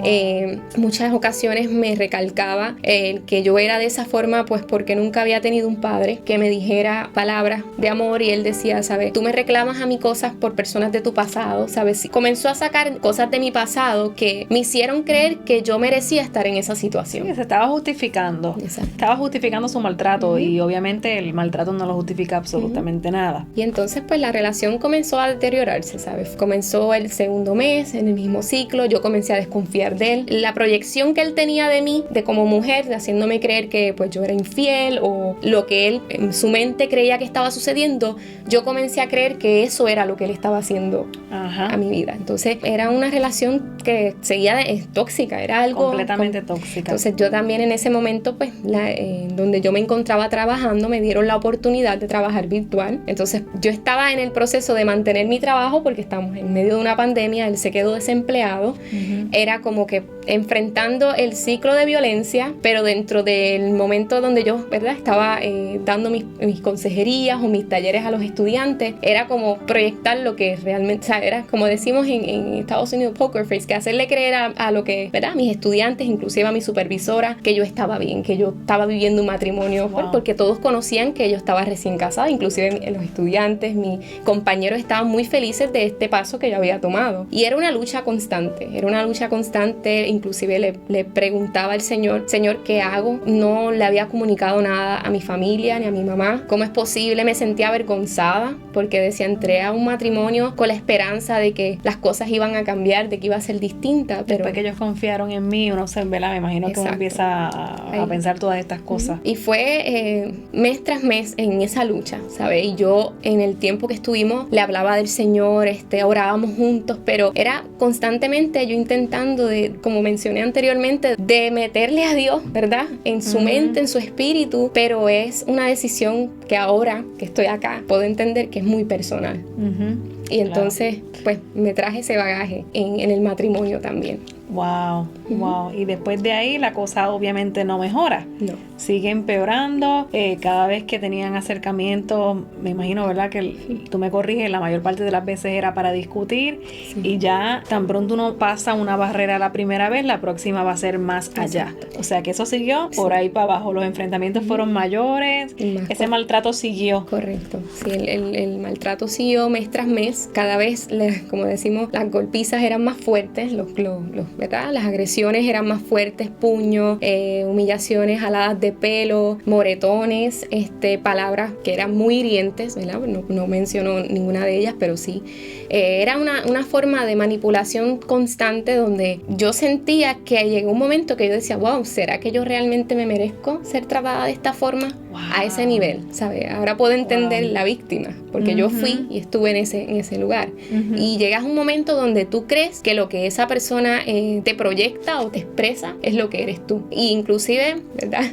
Muchas ocasiones me recalcaba que yo era de esa forma pues porque nunca había tenido un padre que me dijera palabras de amor, y él decía, ¿sabes? Tú me reclamas a mí cosas por personas de tu pasado, ¿sabes? Comenzó a sacar cosas de mi pasado que me hicieron creer que yo merecía estar en esa situación. Sí, se estaba justificando. Exacto. Estaba justificando su maltrato, y obviamente el maltrato no lo justifica absolutamente nada. Y entonces pues la relación comenzó a deteriorarse, ¿sabes? Comenzó el segundo mes, en el mismo ciclo, yo comencé a desconfiar de él. La proyección que él tenía de mí, de como mujer, de haciéndome creer que pues yo era infiel, o lo que él en su mente creía que estaba sucediendo, yo comencé a creer que eso era lo que él estaba haciendo a mi vida. Entonces era una relación que seguía tóxica, era algo completamente tóxica. Entonces yo también en ese momento pues donde yo me encontraba trabajando, me dieron la oportunidad de trabajar virtual. Entonces yo estaba en el proceso de mantener mi trabajo porque estamos en medio de una pandemia, él se quedó desempleado. Era como que enfrentando el ciclo de violencia, pero dentro del momento donde yo, ¿verdad?, estaba dando mis consejerías o mis talleres a los estudiantes, era como proyectar lo que realmente, o sea, era como decimos en Estados Unidos, poker face, que hacerle creer a lo que, ¿verdad?, a mis estudiantes, inclusive a mi supervisora, que yo estaba bien, que yo estaba viviendo un matrimonio, porque todos conocían que yo estaba recién casada, inclusive los estudiantes, mis compañeros estaban muy felices de este paso que yo había tomado. Y era una lucha constante, inclusive le preguntaba al Señor, ¿qué hago? No le había comunicado nada a mi familia ni a mi mamá. ¿Cómo es posible? Me sentía avergonzada porque decía, entré a un matrimonio con la esperanza de que las cosas iban a cambiar, de que iba a ser distinta. Pero después que ellos confiaron en mí, uno se ve, me imagino que uno empieza a pensar todas estas cosas. Y fue mes tras mes en esa lucha, ¿sabes? Y yo en el tiempo que estuvimos le hablaba del Señor, orábamos juntos, pero era constantemente yo intentando como mencioné anteriormente, de meterle a Dios, ¿verdad?, en su mente, en su espíritu, pero es una decisión que ahora que estoy acá puedo entender que es muy personal. Y entonces pues me traje ese bagaje en el matrimonio también. Wow. Y después de ahí la cosa obviamente no mejora. No. Sigue empeorando. Cada vez que tenían acercamientos, me imagino, ¿verdad?, que tú me corriges, la mayor parte de las veces era para discutir. Y ya tan pronto uno pasa una barrera la primera vez, la próxima va a ser más allá. O sea que eso siguió por ahí para abajo. Los enfrentamientos fueron mayores. Ese maltrato siguió. Correcto. Sí, el maltrato siguió mes tras mes. Cada vez, como decimos, las golpizas eran más fuertes, ¿verdad? Las agresiones eran más fuertes, puños, humillaciones, jaladas de pelo, moretones, palabras que eran muy hirientes, ¿verdad? No menciono ninguna de ellas, pero sí. Era una forma de manipulación constante donde yo sentía que llegó un momento que yo decía, wow, ¿será que yo realmente me merezco ser tratada de esta forma? A ese nivel, ¿sabes? Ahora puedo entender la víctima, porque yo fui y estuve en ese lugar. Y llegas a un momento donde tú crees que lo que esa persona te proyecta o te expresa es lo que eres tú. Y inclusive, ¿verdad?,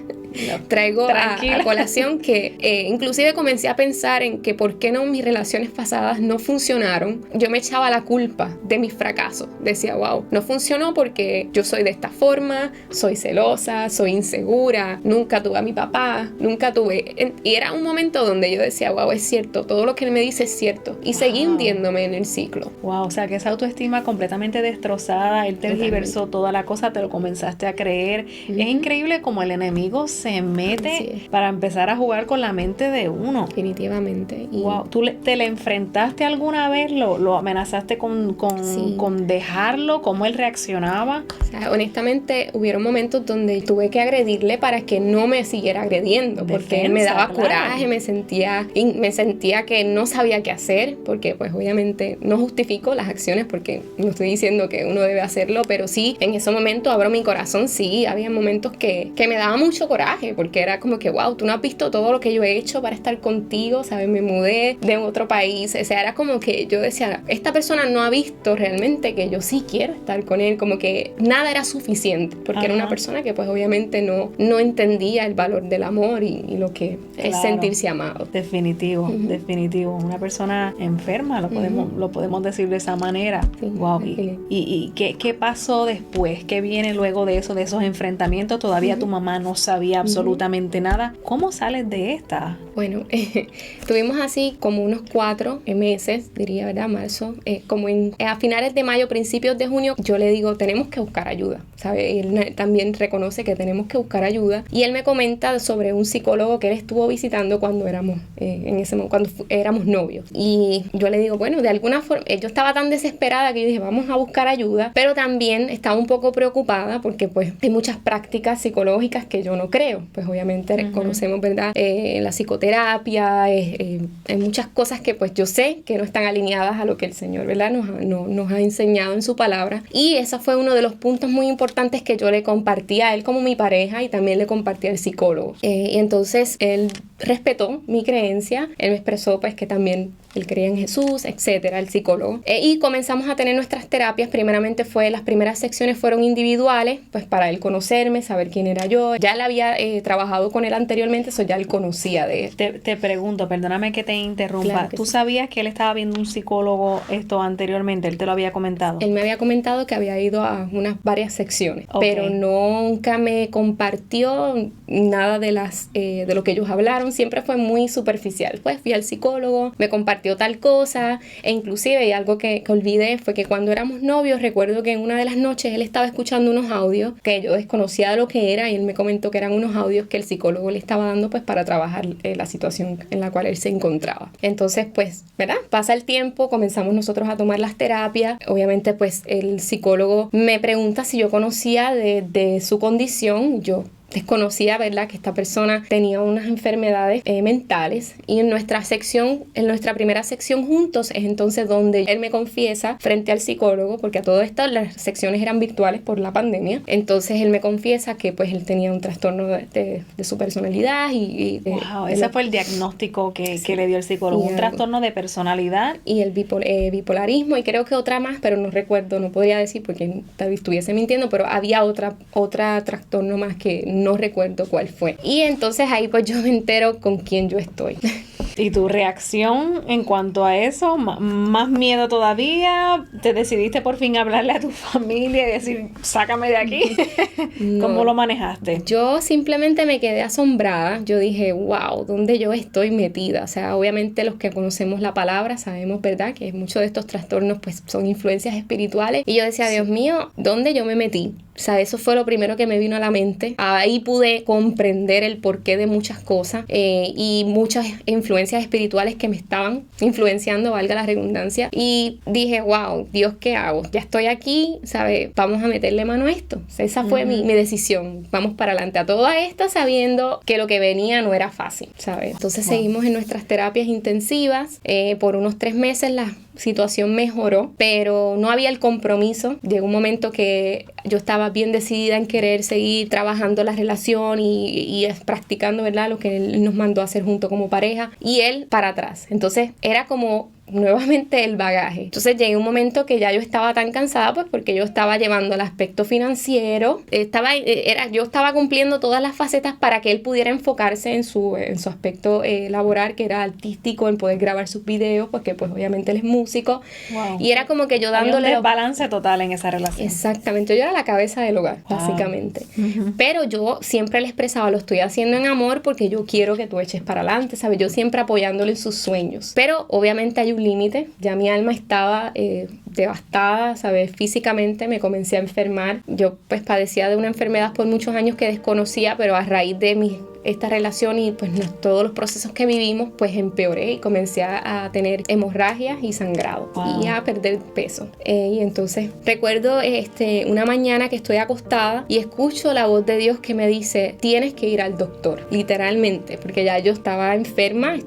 traigo a colación que inclusive comencé a pensar en que por qué no mis relaciones pasadas no funcionaron. Yo me echaba la culpa de mis fracasos. Decía, wow, no funcionó porque yo soy de esta forma, soy celosa, soy insegura, nunca tuve a mi papá, nunca tuve... Y era un momento donde yo decía, wow, es cierto, todo lo que él me dice es cierto. Y seguí hundiéndome en el ciclo. Wow, o sea que esa autoestima completamente destrozada, él tergiversó toda la cosa, te lo comenzaste a creer. Es increíble como el enemigo se mete para empezar a jugar con la mente de uno. Definitivamente. Wow, ¿tú te le enfrentaste alguna vez? ¿Lo amenazaste con dejarlo? ¿Cómo él reaccionaba? O sea, honestamente, hubieron momentos donde tuve que agredirle para que no me siguiera agrediendo, porque él me daba coraje, me sentía que no sabía qué hacer, porque pues obviamente no justifico las acciones porque no estoy diciendo que uno debe hacerlo, pero sí, en ese momento abro mi corazón, sí, había momentos que me daba mucho coraje. coraje, porque era como que, wow, tú no has visto todo lo que yo he hecho para estar contigo, ¿sabes? Me mudé de otro país, o sea, era como que yo decía, esta persona no ha visto realmente que yo sí quiero estar con él, como que nada era suficiente, porque era una persona que pues obviamente no entendía el valor del amor y lo que es sentirse amado. Definitivo, definitivo. Una persona enferma, lo podemos decir de esa manera. Sí, wow. ¿Y qué pasó después? ¿Qué viene luego de eso, de esos enfrentamientos? Todavía tu mamá no sabía absolutamente nada. ¿Cómo sales de esta? Bueno, tuvimos así como unos 4 meses, diría, ¿verdad? Marzo, como a finales de mayo, principios de junio, yo le digo, tenemos que buscar ayuda, ¿sabe? Él también reconoce que tenemos que buscar ayuda y él me comenta sobre un psicólogo que él estuvo visitando cuando éramos cuando éramos novios. Y yo le digo, bueno, de alguna forma, yo estaba tan desesperada que yo dije, vamos a buscar ayuda, pero también estaba un poco preocupada porque pues hay muchas prácticas psicológicas que yo no creo. Pues obviamente conocemos, ¿verdad? La psicoterapia, hay muchas cosas que pues yo sé que no están alineadas a lo que el Señor, ¿verdad? Nos ha enseñado en su palabra. Y ese fue uno de los puntos muy importantes que yo le compartí a él como mi pareja y también le compartí al psicólogo. Y entonces él respetó mi creencia, él me expresó pues que también él creía en Jesús, etcétera, el psicólogo. Y comenzamos a tener nuestras terapias. Primeramente las primeras secciones fueron individuales, pues para él conocerme, saber quién era yo. Ya él había trabajado con él anteriormente, eso ya él conocía de él. Te pregunto, perdóname que te interrumpa. Claro que ¿Tú sí. sabías que él estaba viendo un psicólogo esto anteriormente? ¿Él te lo había comentado? Él me había comentado que había ido a varias secciones, pero nunca me compartió nada de lo que ellos hablaron. Siempre fue muy superficial. Pues fui al psicólogo, me compartió tal cosa, e inclusive, y algo que olvidé, fue que cuando éramos novios, recuerdo que en una de las noches él estaba escuchando unos audios que yo desconocía de lo que era, y él me comentó que eran unos audios que el psicólogo le estaba dando pues para trabajar la situación en la cual él se encontraba. Entonces, pues, ¿verdad? Pasa el tiempo, comenzamos nosotros a tomar las terapias. Obviamente, pues, el psicólogo me pregunta si yo conocía de su condición. Yo desconocía, ¿verdad?, que esta persona tenía unas enfermedades mentales, y en nuestra primera sección juntos es entonces donde él me confiesa frente al psicólogo, porque a todo esto las secciones eran virtuales por la pandemia. Entonces él me confiesa que pues él tenía un trastorno de su personalidad wow, ese fue el diagnóstico que le dio el psicólogo, un trastorno de personalidad y el bipolarismo, y creo que otra más, pero no recuerdo, no podría decir porque tal vez estuviese mintiendo, pero había otra trastorno más que no recuerdo cuál fue. Y entonces ahí pues yo me entero con quién yo estoy. ¿Y tu reacción en cuanto a eso? ¿Más miedo todavía? ¿Te decidiste por fin hablarle a tu familia y decir, sácame de aquí? No. ¿Cómo lo manejaste? Yo simplemente me quedé asombrada. Yo dije, wow, ¿dónde yo estoy metida? O sea, obviamente los que conocemos la palabra sabemos, ¿verdad?, que muchos de estos trastornos pues son influencias espirituales. Y yo decía, Dios mío, ¿dónde yo me metí? O sea, eso fue lo primero que me vino a la mente. Ahí pude comprender el porqué de muchas cosas y muchas influencias espirituales que me estaban influenciando, valga la redundancia. Y dije, wow, Dios, ¿qué hago? Ya estoy aquí, ¿sabes? Vamos a meterle mano a esto. O sea, esa fue mi decisión. Vamos para adelante a todo esto sabiendo que lo que venía no era fácil, ¿sabes? Entonces seguimos en nuestras terapias intensivas. Por unos 3 meses la situación mejoró, pero no había el compromiso. Llegó un momento que yo estaba bien decidida en querer seguir trabajando la relación y practicando, ¿verdad?, lo que él nos mandó a hacer junto como pareja, y él para atrás. Entonces era como nuevamente el bagaje. Entonces llegué a un momento que ya yo estaba tan cansada, pues porque yo estaba llevando el aspecto financiero, yo estaba cumpliendo todas las facetas para que él pudiera enfocarse en su aspecto laboral, que era artístico, en poder grabar sus videos, porque pues obviamente él es músico. Wow. Y era como que yo dándole... Había un desbalance total en esa relación. Exactamente, yo era la cabeza del hogar, básicamente. Pero yo siempre le expresaba, lo estoy haciendo en amor porque yo quiero que tú eches para adelante, ¿sabes? Yo siempre apoyándole en sus sueños. Pero obviamente hay un límite. Ya mi alma estaba devastada, ¿sabes? Físicamente me comencé a enfermar. Yo pues padecía de una enfermedad por muchos años que desconocía, pero a raíz de esta relación y pues todos los procesos que vivimos, pues empeoré y comencé a tener hemorragias y sangrado y a perder peso. Y entonces recuerdo una mañana que estoy acostada y escucho la voz de Dios que me dice, tienes que ir al doctor, literalmente, porque ya yo estaba enferma,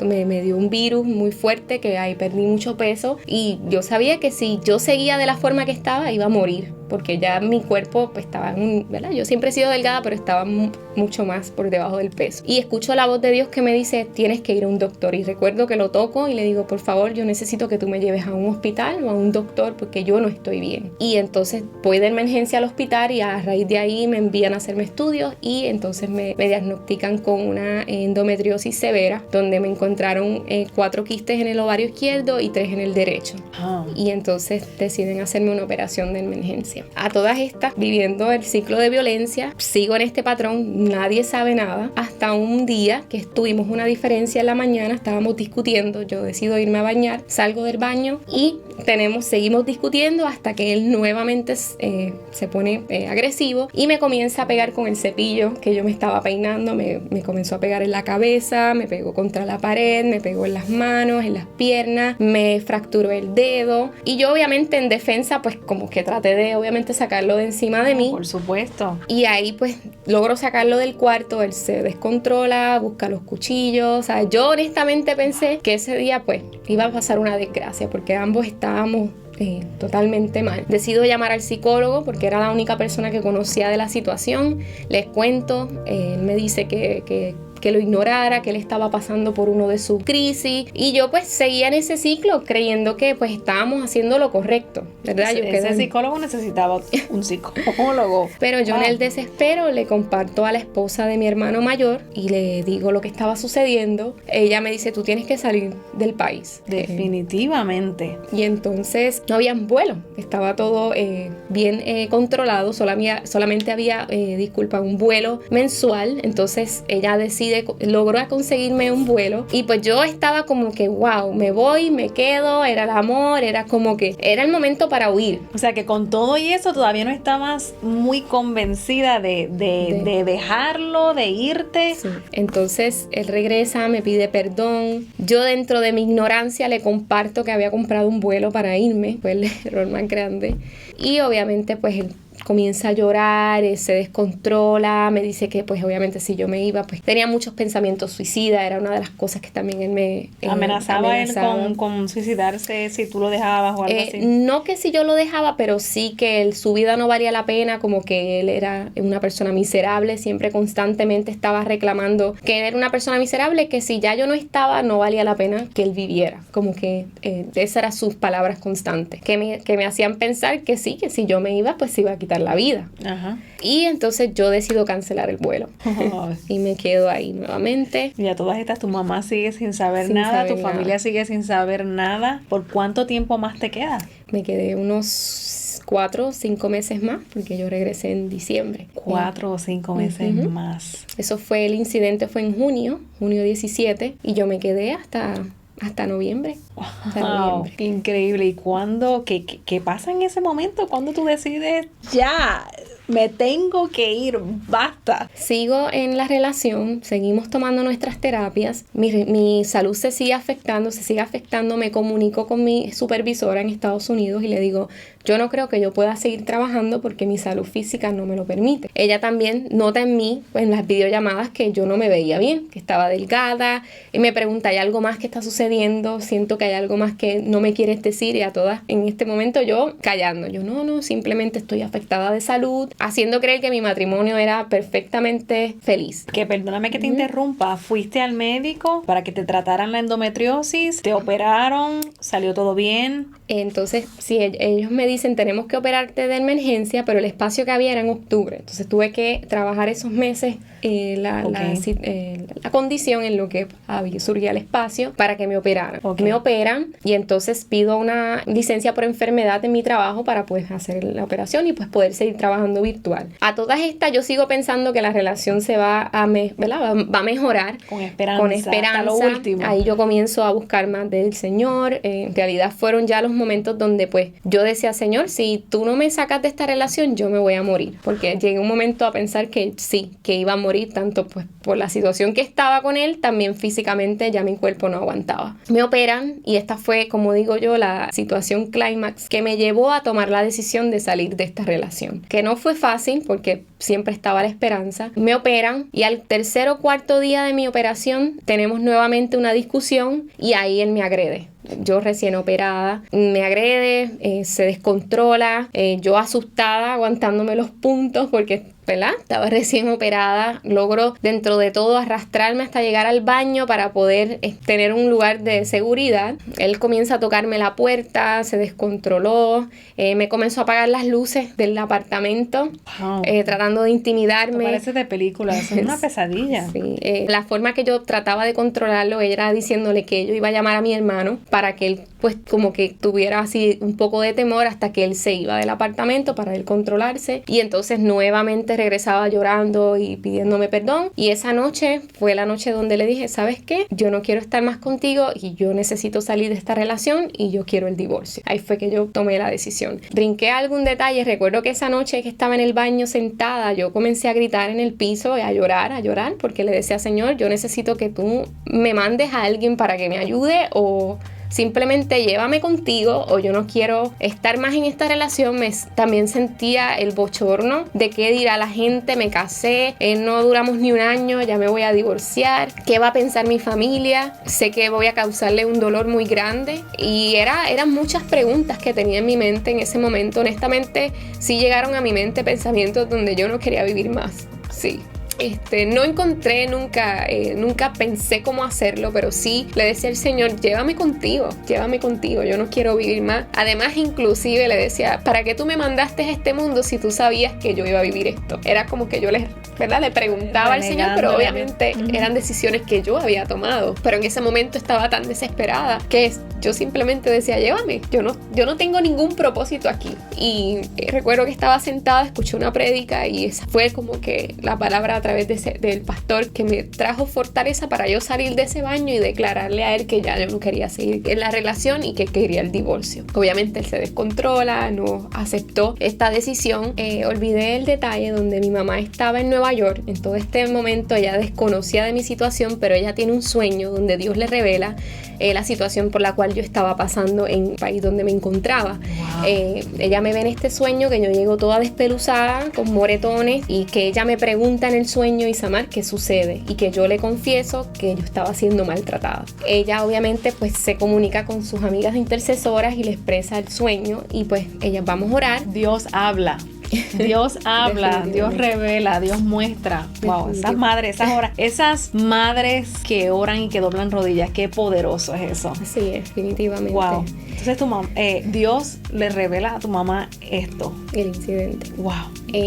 me dio un virus muy fuerte que ahí perdí mucho peso, y yo sabía que si yo seguía de la forma que estaba iba a morir. porque ya mi cuerpo pues estaba ¿verdad? Yo siempre he sido delgada, pero estaba mucho más por debajo del peso. Y escucho la voz de Dios que me dice, tienes que ir a un doctor. Y recuerdo que lo toco y le digo, por favor, yo necesito que tú me lleves a un hospital o a un doctor porque yo no estoy bien. Y entonces voy de emergencia al hospital y a raíz de ahí me envían a hacerme estudios y entonces me diagnostican con una endometriosis severa, donde me encontraron 4 quistes en el ovario izquierdo y 3 en el derecho. Y entonces deciden hacerme una operación de emergencia. A todas estas, viviendo el ciclo de violencia, sigo en este patrón, nadie sabe nada, hasta un día que tuvimos una diferencia en la mañana, estábamos discutiendo, yo decido irme a bañar, salgo del baño y seguimos discutiendo hasta que él nuevamente se pone agresivo y me comienza a pegar con el cepillo que yo me estaba peinando, me comenzó a pegar en la cabeza, me pegó contra la pared, me pegó en las manos, en las piernas, me fracturó el dedo y yo obviamente en defensa pues como que traté de obviamente sacarlo de encima de mí. Por supuesto. Y ahí pues logro sacarlo del cuarto, él se descontrola, busca los cuchillos, o sea, yo honestamente pensé que ese día pues iba a pasar una desgracia porque ambos estábamos totalmente mal. Decido llamar al psicólogo porque era la única persona que conocía de la situación. Les cuento, él me dice que lo ignorara, que él estaba pasando por uno de sus crisis y yo pues seguía en ese ciclo creyendo que pues estábamos haciendo lo correcto, ¿verdad? Ese psicólogo necesitaba un psicólogo. Pero yo en el desespero le comparto a la esposa de mi hermano mayor y le digo lo que estaba sucediendo. Ella me dice, tú tienes que salir del país. Definitivamente. Y entonces no había vuelo, estaba todo bien controlado, solamente había, un vuelo mensual. Entonces ella logró conseguirme un vuelo y pues yo estaba como que wow, me voy, me quedo, era el amor, era como que era el momento para huir. O sea que con todo y eso todavía no estabas muy convencida de dejarlo, de irte. Sí. Entonces él regresa, me pide perdón, yo dentro de mi ignorancia le comparto que había comprado un vuelo para irme, fue el error más grande y obviamente pues él comienza a llorar, se descontrola, me dice que pues obviamente si yo me iba pues tenía muchos pensamientos suicidas, era una de las cosas que también él me amenazaba. Él con suicidarse si tú lo dejabas o algo así. No que si yo lo dejaba, pero sí que su vida no valía la pena, como que él era una persona miserable, siempre constantemente estaba reclamando que él era una persona miserable, que si ya yo no estaba no valía la pena que él viviera, como que esas eran sus palabras constantes, que me hacían pensar que sí, que si yo me iba pues se iba a quitar la vida. Ajá. Y entonces yo decido cancelar el vuelo. Y me quedo ahí nuevamente. Y a todas estas tu mamá sigue sin saber nada, tu familia sigue sin saber nada. ¿Por cuánto tiempo más te queda? Me quedé unos 4 o 5 meses más porque yo regresé en diciembre. 4 o 5 meses más. Eso fue, el incidente fue en junio 17, y yo me quedé hasta noviembre. Wow, qué increíble. ¿Y cuándo? ¿Qué pasa en ese momento? ¿Cuándo tú decides ya? Me tengo que ir, basta. Sigo en la relación, seguimos tomando nuestras terapias, mi salud se sigue afectando, me comunico con mi supervisora en Estados Unidos y le digo, yo no creo que yo pueda seguir trabajando porque mi salud física no me lo permite. Ella también nota en mí, pues, en las videollamadas, que yo no me veía bien, que estaba delgada, y me pregunta, ¿hay algo más que está sucediendo? Siento que hay algo más que no me quieres decir, y a todas en este momento yo callando, yo no, simplemente estoy afectada de salud, haciendo creer que mi matrimonio era perfectamente feliz. Que perdóname que te interrumpa, fuiste al médico para que te trataran la endometriosis, te operaron, salió todo bien. Entonces, sí, ellos me dicen, tenemos que operarte de emergencia, pero el espacio que había era en octubre. Entonces tuve que trabajar esos meses la condición en lo que surgía el espacio para que me operaran. Me operan y entonces pido una licencia por enfermedad en mi trabajo para pues hacer la operación y pues poder seguir trabajando virtual. A todas estas yo sigo pensando que la relación se va a mejorar. Con esperanza. Hasta lo último. Ahí yo comienzo a buscar más del Señor. En realidad fueron ya los momentos donde pues yo decía, Señor, si tú no me sacas de esta relación, yo me voy a morir. Porque llegué un momento a pensar que sí, que iba a morir, tanto pues por la situación que estaba con él, también físicamente ya mi cuerpo no aguantaba. Me operan y esta fue, como digo yo, la situación clímax que me llevó a tomar la decisión de salir de esta relación. Que no fue fácil porque siempre estaba la esperanza. Me operan y al tercer o cuarto día de mi operación tenemos nuevamente una discusión y ahí él me agrede. yo recién operada, me agrede, se descontrola, yo asustada, aguantándome los puntos porque, ¿verdad? Estaba recién operada, logro dentro de todo arrastrarme hasta llegar al baño para poder tener un lugar de seguridad. Él comienza a tocarme la puerta, se descontroló, me comenzó a apagar las luces del apartamento, Wow. tratando de intimidarme. Parece de película, es una pesadilla. Sí, la forma que yo trataba de controlarlo era diciéndole que yo iba a llamar a mi hermano para que él pues como que tuviera así un poco de temor hasta que él se iba del apartamento para él controlarse, y entonces nuevamente regresaba llorando y pidiéndome perdón. Y esa noche fue la noche donde le dije, ¿sabes qué? Yo no quiero estar más contigo y yo necesito salir de esta relación y yo quiero el divorcio. Ahí fue que yo tomé la decisión. Brinqué algún detalle. Recuerdo que esa noche que estaba en el baño sentada, yo comencé a gritar en el piso y a llorar, porque le decía, Señor, yo necesito que tú me mandes a alguien para que me ayude, o simplemente llévame contigo, o yo no quiero estar más en esta relación. También sentía el bochorno de qué dirá la gente, me casé, no duramos ni un año, ya me voy a divorciar, qué va a pensar mi familia, sé que voy a causarle un dolor muy grande, y eran muchas preguntas que tenía en mi mente en ese momento. Honestamente, sí llegaron a mi mente pensamientos donde yo no quería vivir más, sí. No encontré nunca pensé cómo hacerlo, pero sí le decía al Señor, llévame contigo, yo no quiero vivir más. Además, inclusive le decía, ¿para qué tú me mandaste a este mundo si tú sabías que yo iba a vivir esto? Era como que yo le preguntaba al Señor, pero obviamente eran decisiones que yo había tomado, pero en ese momento estaba tan desesperada que yo simplemente decía, llévame, yo no tengo ningún propósito aquí. Y recuerdo que estaba sentada, escuché una prédica, y esa fue como que la palabra a través del pastor que me trajo fortaleza para yo salir de ese baño y declararle a él que ya yo no quería seguir en la relación y que quería el divorcio. Obviamente él se descontrola, no aceptó esta decisión. Olvidé el detalle donde mi mamá estaba en Nueva York. En todo este momento ella desconocía de mi situación, pero ella tiene un sueño donde Dios le revela la situación por la cual yo estaba pasando en el país donde me encontraba. Wow. Ella me ve en este sueño que yo llego toda despeluzada, con moretones, y que ella me pregunta en el sueño, Isamar, ¿qué sucede? Y que yo le confieso que yo estaba siendo maltratada. Ella obviamente pues se comunica con sus amigas intercesoras y le expresa el sueño, y pues ellas vamos a orar. Dios habla. Dios habla, Dios revela, Dios muestra. Wow, esas madres que oran y que doblan rodillas, qué poderoso es eso. Así es, definitivamente. Wow. Entonces Dios le revela a tu mamá esto. El incidente. Wow.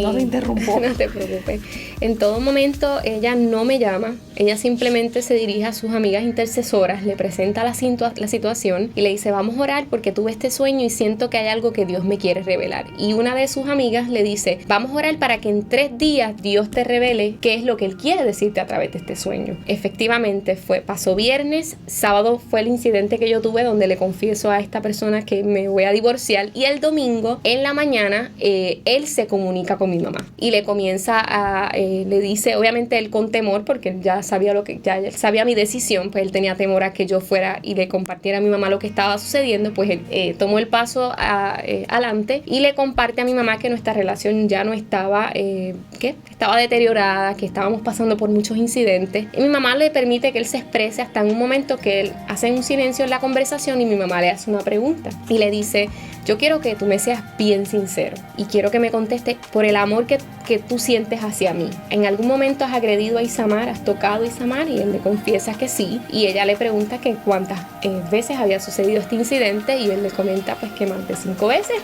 No te interrumpo. No te preocupes. En todo momento ella no me llama, ella simplemente se dirige a sus amigas intercesoras, le presenta la situación y le dice, vamos a orar porque tuve este sueño y siento que hay algo que Dios me quiere revelar. Y una de sus amigas le dice, vamos a orar para que en 3 días Dios te revele qué es lo que Él quiere decirte a través de este sueño. Efectivamente pasó viernes, sábado fue el incidente que yo tuve donde le confieso a esta persona que me voy a divorciar, y el domingo en la mañana él se comunica con mi mamá y le comienza le dice, obviamente él con temor porque él ya sabía él sabía mi decisión, pues él tenía temor a que yo fuera y le compartiera a mi mamá lo que estaba sucediendo, pues él tomó el paso adelante y le comparte a mi mamá que nuestra relación ya no estaba, estaba deteriorada, que estábamos pasando por muchos incidentes, y mi mamá le permite que él se exprese hasta en un momento que él hace un silencio en la conversación y mi mamá le hace una pregunta y le dice, yo quiero que tú me seas bien sincero y quiero que me contestes por el amor que tú sientes hacia mí. ¿En algún momento has agredido a Isamar? ¿Has tocado a Isamar? Y él le confiesa que sí, y ella le pregunta que cuántas veces había sucedido este incidente, y él le comenta pues que más de 5 veces.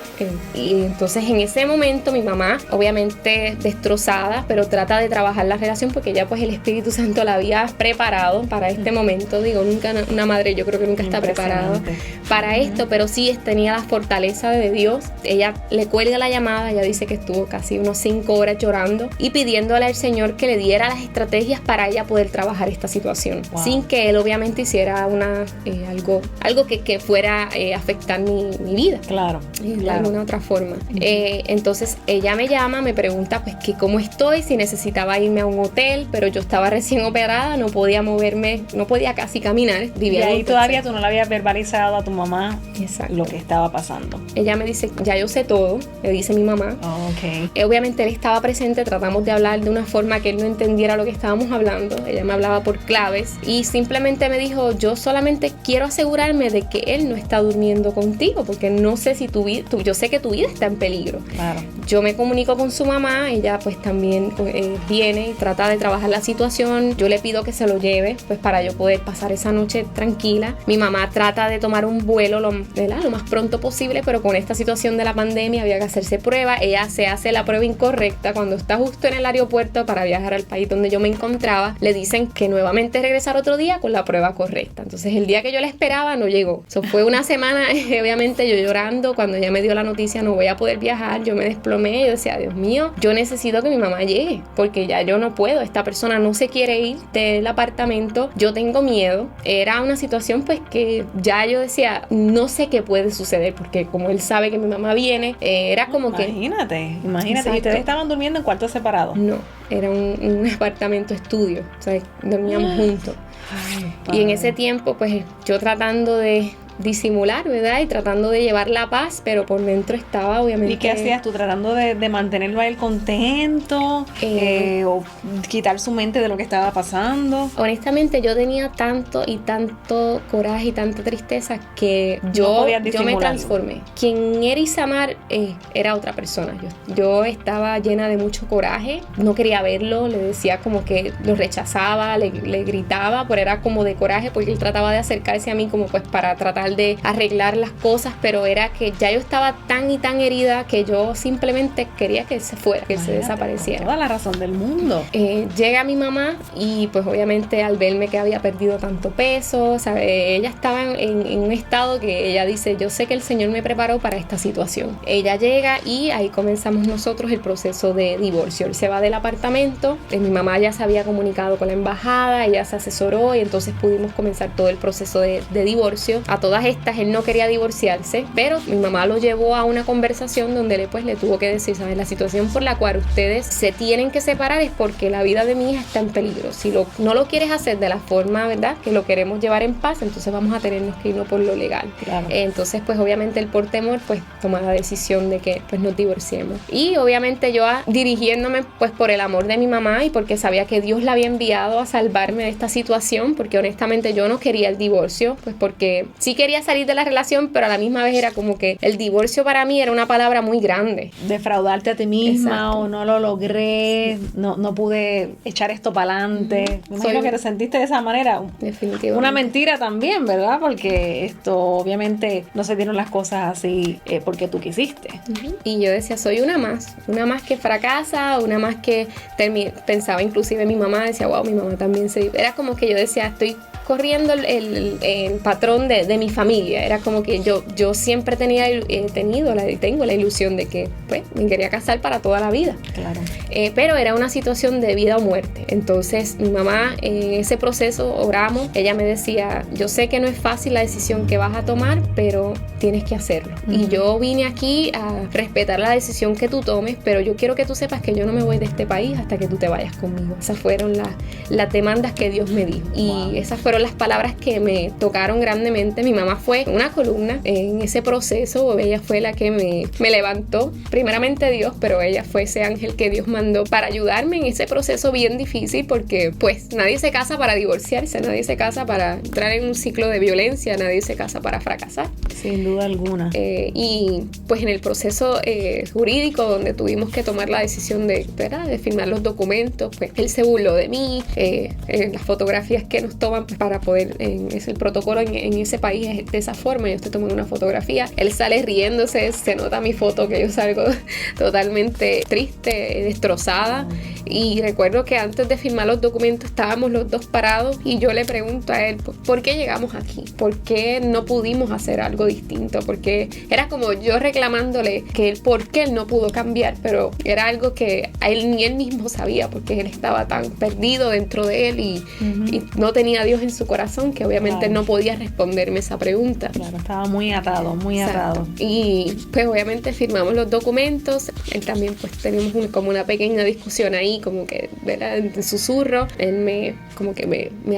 Y entonces en ese momento mi mamá, obviamente destrozada, pero trata de trabajar la relación porque ya pues el Espíritu Santo la había preparado para este momento. Digo, nunca una madre, yo creo que nunca está preparada para esto, pero sí tenía la fortaleza de Dios. Ella le cuelga la llamada, ella dice que estuvo casi unos 5 horas llorando y pidiéndole al Señor que le diera las estrategias para ella poder trabajar esta situación, sin que él obviamente hiciera algo que fuera a afectar mi vida. Claro. De alguna otra forma. Entonces ella me llama, me pregunta pues que cómo estoy, si necesitaba irme a un hotel, pero yo estaba recién operada, no podía moverme, no podía casi caminar. Y ahí todavía tú no le habías verbalizado a tu mamá. Exacto. Lo que estaba pasando. Ella me dice, ya yo sé todo, le dice mi mamá. Oh, okay. Obviamente él estaba presente, tratamos de hablar de una forma que él no entendiera lo que estábamos hablando. Ella me hablaba por claves y simplemente me dijo, yo solamente quiero asegurarme de que él no está durmiendo contigo, porque no sé si yo sé que tu vida está en peligro. Claro. Yo me comunico con su mamá, ella pues también viene y trata de trabajar la situación. Yo le pido que se lo lleve, pues para yo poder pasar esa noche tranquila. Mi mamá trata de tomar un vuelo lo más pronto posible, pero con esta situación de la pandemia había que hacerse prueba. Ella se hace la prueba incorrecta cuando está justo en el aeropuerto para viajar al país donde yo me encontraba. Le dicen que nuevamente regresar otro día con la prueba correcta. Entonces el día que yo la esperaba no llegó. Eso fue una semana, obviamente yo llorando cuando ella me dio la noticia, no voy a poder viajar. Yo me desplomé, yo decía, Dios mío, yo necesito que mi mamá llegue, porque ya yo no puedo, esta persona no se quiere ir del apartamento, yo tengo miedo. Era una situación pues que ya yo decía, no sé qué puede suceder, porque como él sabe que mi mamá viene, era como Imagínate. Exacto. ¿Y ustedes estaban durmiendo en cuartos separados? No, era un apartamento estudio, o sea, dormíamos juntos. Ay, y en ese tiempo pues yo tratando de disimular, ¿verdad? Y tratando de llevar la paz, pero por dentro estaba obviamente... ¿Y qué hacías tú? ¿Tratando de mantenerlo a él contento? ¿O quitar su mente de lo que estaba pasando? Honestamente yo tenía tanto coraje y tanta tristeza que yo me transformé. Quien era Isamar era otra persona. Yo estaba llena de mucho coraje, no quería verlo, le decía como que lo rechazaba, le gritaba, pero era como de coraje porque él trataba de acercarse a mí como pues para tratar de arreglar las cosas, pero era que ya yo estaba tan herida que yo simplemente quería que se fuera, que se desapareciera. Toda la razón del mundo. Llega mi mamá y pues obviamente al verme que había perdido tanto peso, ¿sabe? Ella estaba en un estado que ella dice, yo sé que el Señor me preparó para esta situación. Ella llega y ahí comenzamos nosotros el proceso de divorcio. Él se va del apartamento, mi mamá ya se había comunicado con la embajada, ella se asesoró y entonces pudimos comenzar todo el proceso de divorcio. A todas estas él no quería divorciarse, pero mi mamá lo llevó a una conversación donde le tuvo que decir, ¿sabes? La situación por la cual ustedes se tienen que separar es porque la vida de mi hija está en peligro. Si no lo quieres hacer de la forma, ¿verdad?, que lo queremos llevar en paz, entonces vamos a tenernos que irnos por lo legal. Claro. Entonces pues obviamente él por temor pues toma la decisión de que pues nos divorciemos. Y obviamente yo dirigiéndome pues por el amor de mi mamá y porque sabía que Dios la había enviado a salvarme de esta situación, porque honestamente yo no quería el divorcio, pues porque sí quería salir de la relación, pero a la misma vez era como que el divorcio para mí era una palabra muy grande. Defraudarte a ti misma. Exacto. O no lo logré, no pude echar esto para adelante. Me imagino que te sentiste de esa manera. Definitivamente. Una mentira también, ¿verdad? Porque esto obviamente no se dieron las cosas así porque tú quisiste. Y yo decía, soy una más que fracasa, una más que pensaba inclusive mi mamá, decía, wow, mi mamá también era como que yo decía, estoy corriendo el patrón de mi familia. Era como que yo siempre tengo la ilusión de que pues me quería casar para toda la vida. Claro. Pero era una situación de vida o muerte. Entonces mi mamá en ese proceso oramos, ella me decía, yo sé que no es fácil la decisión que vas a tomar, pero tienes que hacerlo. Y yo vine aquí a respetar la decisión que tú tomes, pero yo quiero que tú sepas que yo no me voy de este país hasta que tú te vayas conmigo. Esas fueron las demandas que Dios me dio. Y esas fueron las palabras que me tocaron grandemente. Mi mamá fue una columna en ese proceso, ella fue la que me levantó, primeramente Dios, pero ella fue ese ángel que Dios mandó para ayudarme en ese proceso bien difícil, porque pues nadie se casa para divorciarse, nadie se casa para entrar en un ciclo de violencia, nadie se casa para fracasar. Sin duda alguna. Y pues en el proceso jurídico donde tuvimos que tomar la decisión de firmar los documentos, pues él se burló de mí, las fotografías que nos toman pues, para poder, es el protocolo en ese país es de esa forma, ellos te toman una fotografía, él sale riéndose, se nota mi foto que yo salgo totalmente triste, destrozada. Y recuerdo que antes de firmar los documentos estábamos los dos parados y yo le pregunto a él, ¿por qué llegamos aquí? ¿Por qué no pudimos hacer algo distinto? Porque era como yo reclamándole que por qué él no pudo cambiar, pero era algo que a él ni él mismo sabía, porque él estaba tan perdido dentro de él y no tenía a Dios en su corazón, que obviamente no podía responderme esa pregunta. Claro, estaba muy atado, muy atado. Y pues obviamente firmamos los documentos, él también pues tenemos como una pequeña discusión ahí ahí como que, ¿verdad? En susurro, él me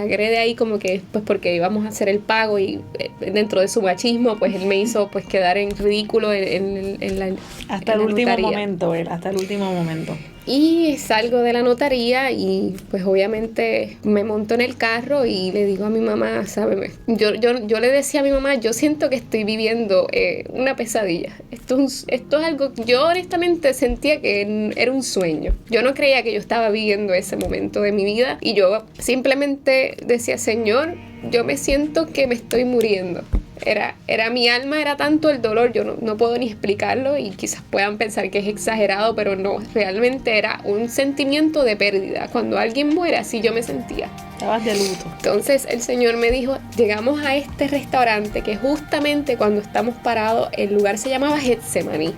agrede ahí como que pues porque íbamos a hacer el pago y dentro de su machismo pues él me hizo pues quedar en ridículo en la hasta el último momento, hasta el último momento. Y salgo de la notaría y pues obviamente me monto en el carro y le digo a mi mamá, ¿sabes? Yo le decía a mi mamá, yo siento que estoy viviendo una pesadilla. Esto es algo, yo honestamente sentía que era un sueño. Yo no creía que yo estaba viviendo ese momento de mi vida y yo simplemente decía, Señor, yo me siento que me estoy muriendo. Era mi alma, era tanto el dolor, yo no puedo ni explicarlo y quizás puedan pensar que es exagerado, pero no, realmente era un sentimiento de pérdida. Cuando alguien muere, así yo me sentía. Estabas de luto. Entonces el Señor me dijo, llegamos a este restaurante que justamente cuando estamos parados, el lugar se llamaba Getsemaní.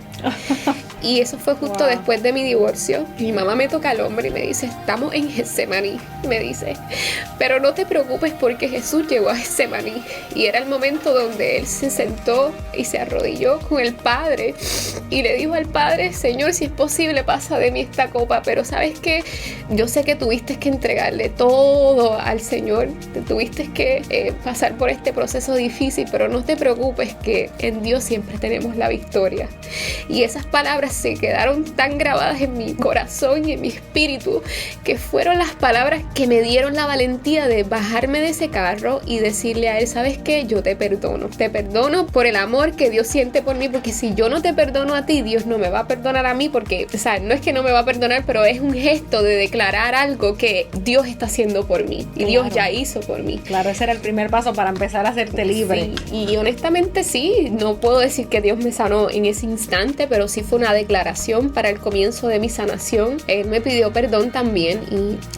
Y eso fue justo después de mi divorcio. Mi mamá me toca el hombro y me dice, estamos en Getsemaní. Me dice, pero no te preocupes porque Jesús llegó a Getsemaní. Y era el momento donde él se sentó y se arrodilló con el Padre. Y le dijo al Padre, Señor, si es posible, pasa de mí esta copa. Pero ¿sabes qué? Yo sé que tuviste que entregarle todo al Señor. Te tuviste que pasar por este proceso difícil. Pero no te preocupes que en Dios siempre tenemos la victoria. Y esas palabras se quedaron tan grabadas en mi corazón y en mi espíritu que fueron las palabras que me dieron la valentía de bajarme de ese carro y decirle a él, ¿sabes qué? Yo te perdono por el amor que Dios siente por mí, porque si yo no te perdono a ti, Dios no me va a perdonar a mí, porque, o sea, no es que no me va a perdonar, pero es un gesto de declarar algo que Dios está haciendo por mí y Dios ya hizo por mí. Claro, ese era el primer paso para empezar a hacerte libre. Sí, y honestamente sí, no puedo decir que Dios me sanó en ese instante, pero sí fue una declaración para el comienzo de mi sanación. Él me pidió perdón también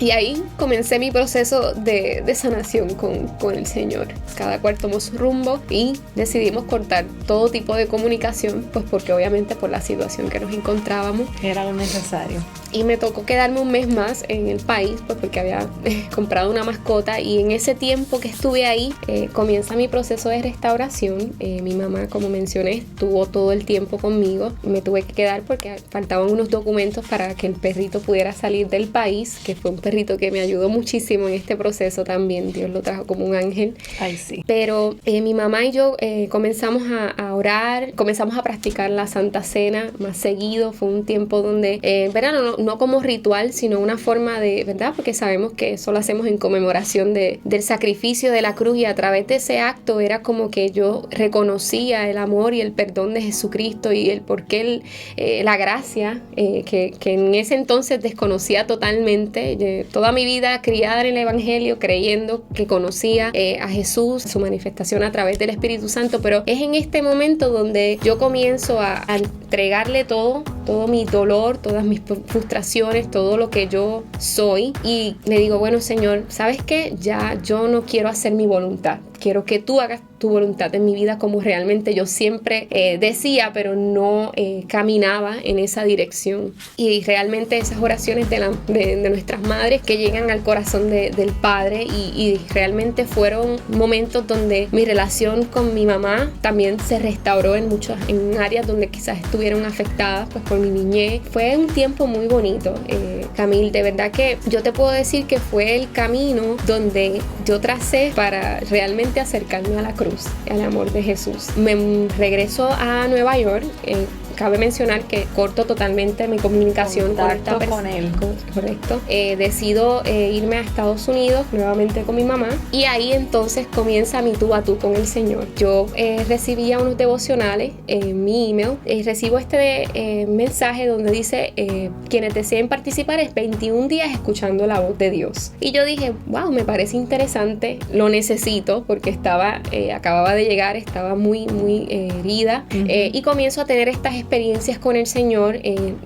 y ahí comencé mi proceso de sanación con el Señor. Cada cual tomó su rumbo y decidimos cortar todo tipo de comunicación, pues porque obviamente por la situación que nos encontrábamos era lo necesario. Y me tocó quedarme un mes más en el país, pues porque había comprado una mascota, y en ese tiempo que estuve ahí comienza mi proceso de restauración. Mi mamá, como mencioné, estuvo todo el tiempo conmigo. Me tuve que quedar porque faltaban unos documentos para que el perrito pudiera salir del país, que fue un perrito que me ayudó muchísimo en este proceso también. Dios lo trajo como un ángel. Ay, sí. Pero mi mamá y yo comenzamos a orar, comenzamos a practicar la Santa Cena más seguido. Fue un tiempo donde, verano, no como ritual, sino una forma de, ¿verdad? Porque sabemos que eso lo hacemos en conmemoración del sacrificio de la cruz, y a través de ese acto era como que yo reconocía el amor y el perdón de Jesucristo y el porqué, la gracia que en ese entonces desconocía totalmente. Toda mi vida criada en el Evangelio, creyendo que conocía a Jesús, su manifestación a través del Espíritu Santo, pero es en este momento donde yo comienzo a entregarle todo mi dolor, todas mis frustraciones, todo lo que yo soy, y le digo, bueno, Señor, ¿sabes qué? Ya yo no quiero hacer mi voluntad, quiero que tú hagas tu voluntad en mi vida, como realmente yo siempre decía, pero no caminaba en esa dirección. Y realmente esas oraciones de nuestras madres que llegan al corazón del Padre, y realmente fueron momentos donde mi relación con mi mamá también se restauró en áreas donde quizás estuvieron afectadas pues por mi niñez. Fue un tiempo muy bonito, Camil, de verdad que yo te puedo decir que fue el camino donde yo tracé para realmente acercarme a la cruz, al amor de Jesús. Me regreso a Nueva York. Cabe mencionar que corto totalmente mi comunicación con esta persona. Con él. Correcto. Decido irme a Estados Unidos nuevamente con mi mamá, y ahí entonces comienza mi tú a tú con el Señor. Yo recibía unos devocionales en mi email. Recibo este mensaje donde dice quienes deseen participar es 21 días escuchando la voz de Dios. Y yo dije, wow, me parece interesante, lo necesito, porque acababa de llegar, estaba muy herida, y comienzo a tener estas experiencias con el Señor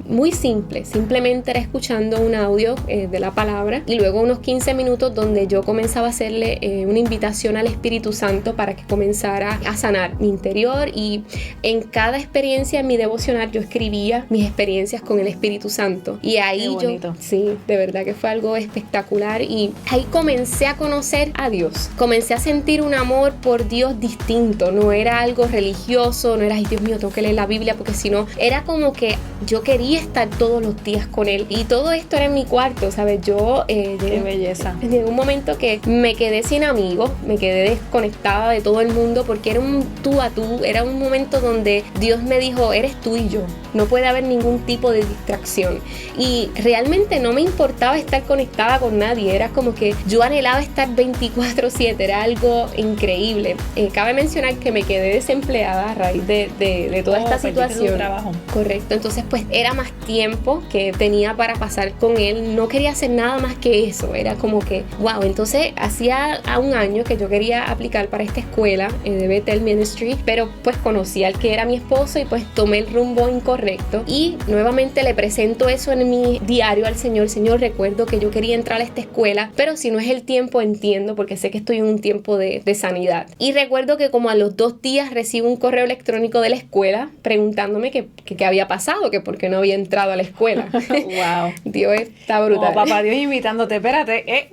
muy simples. Simplemente era escuchando un audio de la palabra, y luego unos 15 minutos donde yo comenzaba a hacerle una invitación al Espíritu Santo para que comenzara a sanar mi interior. Y en cada experiencia en mi devocional yo escribía mis experiencias con el Espíritu Santo, y ahí sí, de verdad que fue algo espectacular, y ahí comencé a conocer a Dios, comencé a sentir un amor por Dios distinto, no era algo religioso, no era, ay Dios mío, tengo que leer la Biblia porque si no, era como que yo quería estar todos los días con Él y todo esto era en mi cuarto, ¿sabes? Yo qué belleza. Llegó un momento que me quedé sin amigos, me quedé desconectada de todo el mundo porque era un tú a tú, era un momento donde Dios me dijo, eres tú y yo, no puede haber ningún tipo de distracción y realmente no me importaba estar conectada con nadie, era como que yo anhelaba estar 24/7, era algo increíble. Cabe mencionar que me quedé desempleada a raíz de toda esta situación. Trabajo. Correcto, entonces pues era más tiempo que tenía para pasar con Él, no quería hacer nada más que eso, era como que wow, entonces hacía un año que yo quería aplicar para esta escuela de Bethel Ministry, pero pues conocí al que era mi esposo y pues tomé el rumbo incorrecto y nuevamente le presento eso en mi diario al Señor. Señor, recuerdo que yo quería entrar a esta escuela, pero si no es el tiempo, entiendo, porque sé que estoy en un tiempo de sanidad. Y recuerdo que como a los 2 días recibo un correo electrónico de la escuela preguntándome qué había pasado, que por qué no había entrado a la escuela. Wow. Dios está brutal. Como papá Dios invitándote, espérate,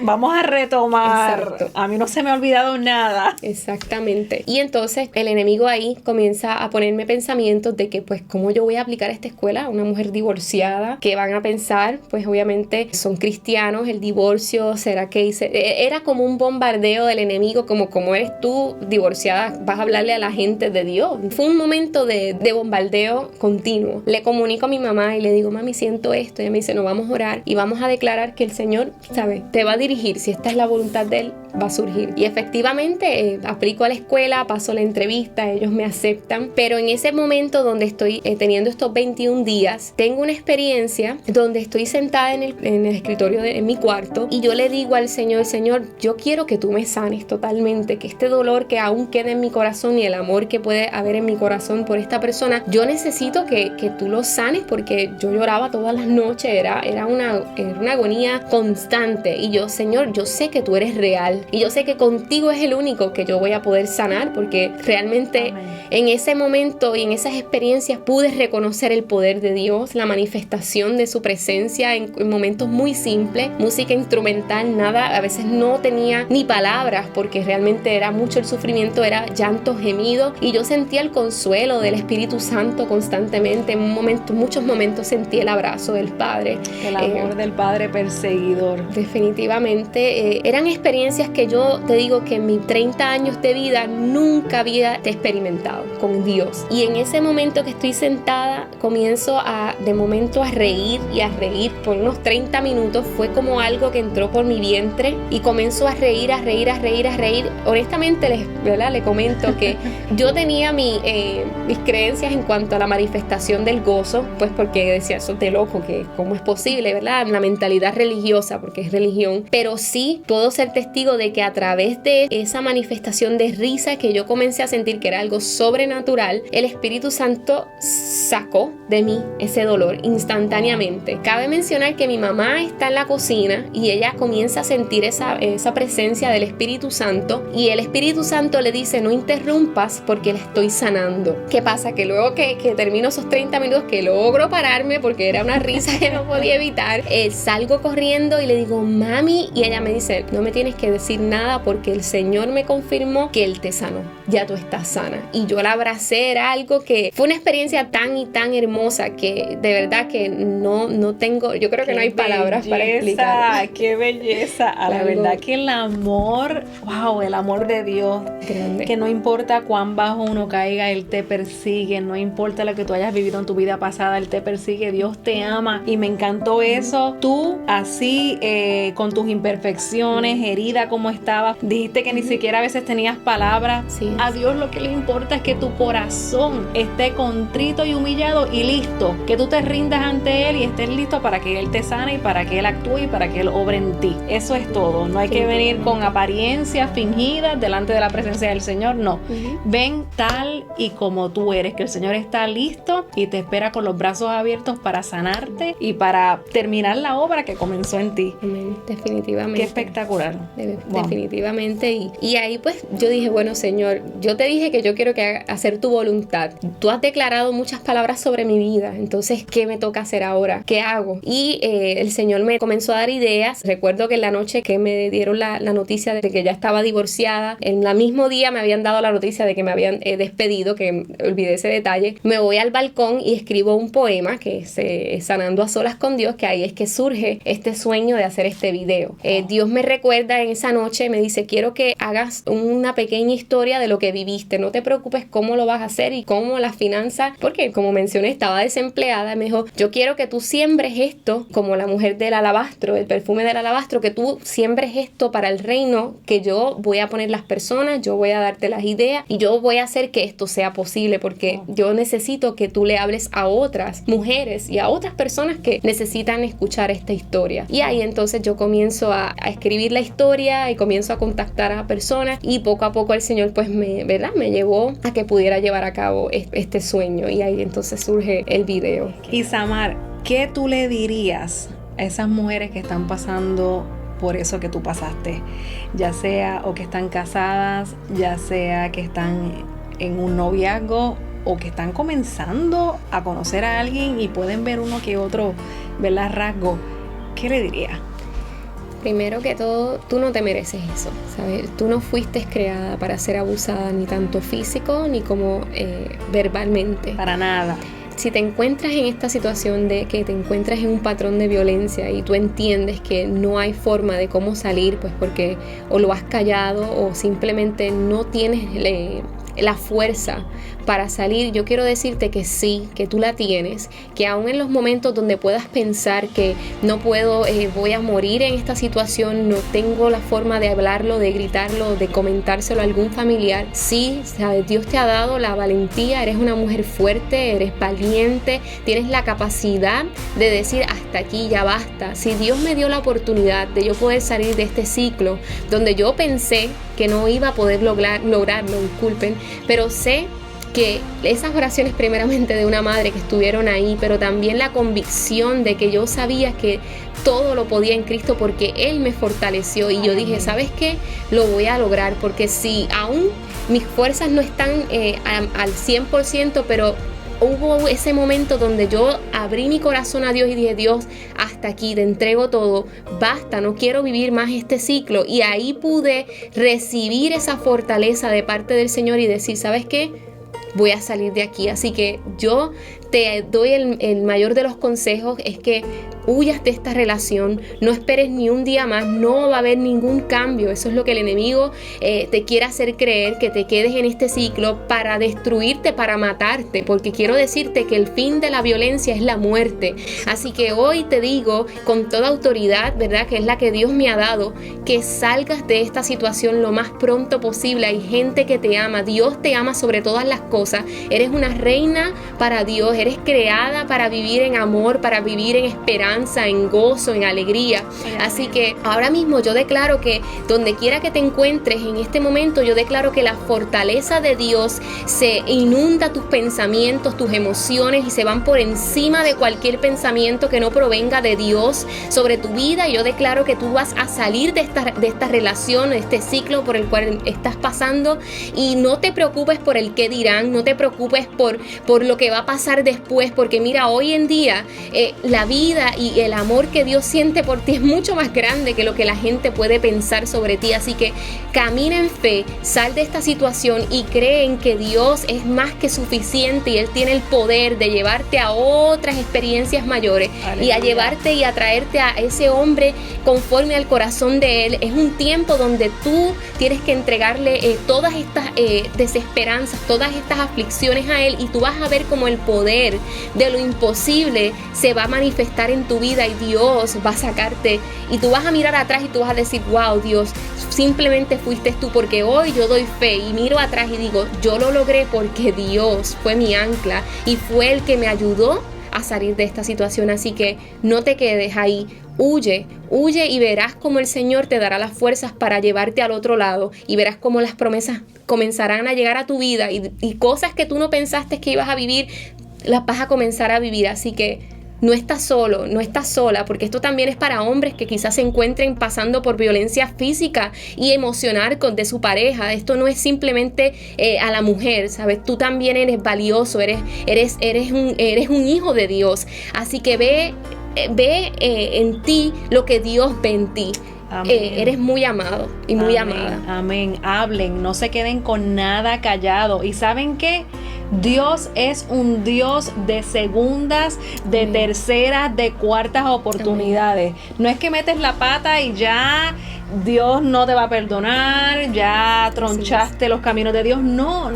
vamos a retomar. Exacto. A mí no se me ha olvidado nada. Exactamente. Y entonces el enemigo ahí comienza a ponerme pensamientos de que pues cómo yo voy a aplicar a esta escuela, una mujer divorciada, ¿qué van a pensar? Pues obviamente son cristianos, el divorcio, ¿será que hice? Era como un bombardeo del enemigo, como eres tú divorciada, vas a hablarle a la gente de Dios. Fue un momento de bombardeo continuo. Le comunico a mi mamá y le digo, mami, siento esto. Ella me dice, no, vamos a orar y vamos a declarar que el Señor, ¿sabes? Te va a dirigir. Si esta es la voluntad de Él, va a surgir. Y efectivamente aplico a la escuela, paso la entrevista, ellos me aceptan, pero en ese momento donde estoy teniendo estos 21 días, tengo una experiencia donde estoy sentada en el escritorio en mi cuarto y yo le digo al Señor, Señor, yo quiero que tú me sanes totalmente, que este dolor que aún queda en mi corazón y el amor que puede haber en mi corazón por esta persona, yo necesito que tú lo sanes porque yo lloraba todas las noches, era una agonía constante y yo, Señor, yo sé que tú eres real y yo sé que contigo es el único que yo voy a poder sanar porque realmente en ese momento y en esas experiencias pude reconocer el poder de Dios, la manifestación de su presencia en momentos muy simples, música instrumental, nada, a veces no tenía ni palabras porque realmente era mucho el sufrimiento, era llanto, gemido y yo sentía el consuelo del Espíritu Santo constantemente, en muchos momentos sentí el abrazo del Padre. El amor del Padre perseguidor. Definitivamente, eran experiencias que yo te digo que en mis 30 años de vida nunca había experimentado con Dios. Y en ese momento que estoy sentada, comienzo de momento a reír y a reír por unos 30 minutos. Fue como algo que entró por mi vientre y comenzó a reír, a reír, a reír, a reír. Honestamente, le comento que yo tenía mis creencias en cuanto a la manifestación del gozo, pues porque decía, eso de loco, que cómo es posible, ¿verdad? La mentalidad religiosa, porque es religión, pero sí puedo ser testigo de que a través de esa manifestación de risa que yo comencé a sentir que era algo sobrenatural, el Espíritu Santo sacó de mí ese dolor instantáneamente. Cabe mencionar que mi mamá está en la cocina y ella comienza a sentir esa presencia del Espíritu Santo y el Espíritu Santo le dice, no interrumpas porque la estoy sanando. ¿Qué pasa? Que luego que termino esos 30 minutos, que logro pararme porque era una risa que no podía evitar, salgo corriendo y le digo, mami, y ella me dice, no me tienes que decir nada porque el Señor me confirmó que Él te sanó, ya tú estás sana. Y yo la abracé, era algo que fue una experiencia tan y tan hermosa que de verdad que no tengo, yo creo que no hay palabras para explicar. ¡Qué belleza! La verdad que el amor, wow, el amor de Dios, grande, que no importa cuán bajo uno caiga, Él te persigue, no importa lo que tú hayas vivido en tu vida pasada, Él te persigue, Dios te ama y me encantó eso. Tú así, con tus imperfecciones, herida como estabas, dijiste que ni siquiera a veces tenías palabras. Sí. A Dios lo que le importa es que tu corazón esté contrito y humillado y listo, que tú te rindas ante Él y estés listo para que Él te sane y para que Él actúe y para que Él obre en ti. Eso es todo, no hay que venir con apariencias fingidas delante de la presencia del Señor, no. Ven tal y como tú eres, que el Señor está listo y te espera con los brazos abiertos para sanarte y para terminar la obra que comenzó en ti. Definitivamente. Qué espectacular. Wow. Definitivamente. Y ahí pues yo dije, bueno, Señor, yo te dije que yo quiero hacer tu voluntad. Tú has declarado muchas palabras sobre mi vida, entonces, ¿qué me toca hacer ahora? ¿Qué hago? Y el Señor me comenzó a dar ideas. Recuerdo que en la noche que me dieron la noticia de que ya estaba divorciada, en el mismo día me habían dado la noticia de que me habían despedido, que olvidé ese detalle. Me voy al balcón y escribo un poema que es Sanando a Solas con Dios, que ahí es que surge este sueño de hacer este video. Dios me recuerda en esa noche, me dice, quiero que hagas una pequeña historia de lo que viviste, no te preocupes cómo lo vas a hacer y cómo las finanzas, porque como mencioné estaba desempleada. Me dijo, yo quiero que tú siembres esto como la mujer del alabastro, el perfume del alabastro, que tú siembres esto para el reino, que yo voy a poner las personas, yo voy a darte las ideas y yo voy a hacer que esto sea posible, porque yo necesito que tú le hables a otras mujeres y a otras personas que necesitan escuchar esta historia. Y ahí entonces yo comienzo a escribir la historia y comienzo a contactar a personas, y poco a poco el Señor pues me llevó a que pudiera llevar a cabo este sueño, y ahí entonces surge el video. Isamar, ¿qué tú le dirías a esas mujeres que están pasando por eso que tú pasaste? Ya sea o que están casadas, ya sea que están en un noviazgo o que están comenzando a conocer a alguien y pueden ver uno que otro, ¿verdad?, rasgo. ¿Qué le diría? Primero que todo, tú no te mereces eso, ¿sabes? Tú no fuiste creada para ser abusada, ni tanto físico ni como verbalmente. Para nada. Si te encuentras en esta situación de que te encuentras en un patrón de violencia y tú entiendes que no hay forma de cómo salir, pues porque o lo has callado o simplemente no tienes la fuerza para salir, yo quiero decirte que sí, que tú la tienes, que aún en los momentos donde puedas pensar que no puedo, voy a morir en esta situación, no tengo la forma de hablarlo, de gritarlo, de comentárselo a algún familiar, sí, ¿sabes? Dios te ha dado la valentía, eres una mujer fuerte, eres valiente, tienes la capacidad de decir hasta aquí, ya basta. Si Dios me dio la oportunidad de yo poder salir de este ciclo donde yo pensé que no iba a poder lograrlo, disculpen, pero sé que esas oraciones primeramente de una madre que estuvieron ahí, pero también la convicción de que yo sabía que todo lo podía en Cristo porque Él me fortaleció, y yo dije, ¿sabes qué? Lo voy a lograr, porque si aún mis fuerzas no están al 100%, pero hubo ese momento donde yo abrí mi corazón a Dios y dije, Dios, hasta aquí, te entrego todo, basta, no quiero vivir más este ciclo. Y ahí pude recibir esa fortaleza de parte del Señor y decir, ¿sabes qué? Voy a salir de aquí. Así que yo te doy el mayor de los consejos, es que huyas de esta relación, no esperes ni un día más, no va a haber ningún cambio. Eso es lo que el enemigo te quiere hacer creer, que te quedes en este ciclo para destruirte, para matarte, porque quiero decirte que el fin de la violencia es la muerte. Así que hoy te digo con toda autoridad, ¿verdad?, que es la que Dios me ha dado, que salgas de esta situación lo más pronto posible. Hay gente que te ama, Dios te ama sobre todas las cosas, eres una reina para Dios, eres creada para vivir en amor, para vivir en esperanza, en gozo, en alegría. Así que ahora mismo yo declaro que donde quiera que te encuentres en este momento, yo declaro que la fortaleza de Dios se inunda tus pensamientos, tus emociones, y se van por encima de cualquier pensamiento que no provenga de Dios sobre tu vida. Yo declaro que tú vas a salir de esta relación, de este ciclo por el cual estás pasando, y no te preocupes por el qué dirán, no te preocupes por lo que va a pasar después, porque mira, hoy en día la vida y el amor que Dios siente por ti es mucho más grande que lo que la gente puede pensar sobre ti. Así que camina en fe, sal de esta situación y cree en que Dios es más que suficiente, y Él tiene el poder de llevarte a otras experiencias mayores. Aleluya. Y a llevarte y a traerte a ese hombre conforme al corazón de Él. Es un tiempo donde tú tienes que entregarle todas estas desesperanzas, todas estas aflicciones a Él, y tú vas a ver cómo el poder de lo imposible se va a manifestar en tu vida, y Dios va a sacarte, y tú vas a mirar atrás y tú vas a decir, wow, Dios, simplemente fuiste tú, porque hoy yo doy fe y miro atrás y digo, yo lo logré porque Dios fue mi ancla y fue el que me ayudó a salir de esta situación. Así que no te quedes ahí, huye y verás cómo el Señor te dará las fuerzas para llevarte al otro lado, y verás cómo las promesas comenzarán a llegar a tu vida, y cosas que tú no pensaste que ibas a vivir, las vas a comenzar a vivir. Así que no estás solo, no estás sola, porque esto también es para hombres que quizás se encuentren pasando por violencia física y emocional de su pareja. Esto no es simplemente a la mujer, ¿sabes? Tú también eres valioso, eres un hijo de Dios. Así que ve en ti lo que Dios ve en ti. Eres muy amado y muy amada. Amén. Hablen, no se queden con nada callado. ¿Y saben qué? Dios es un Dios de segundas, de terceras, de cuartas oportunidades. No es que metes la pata y ya Dios no te va a perdonar, ya tronchaste los caminos de Dios. No.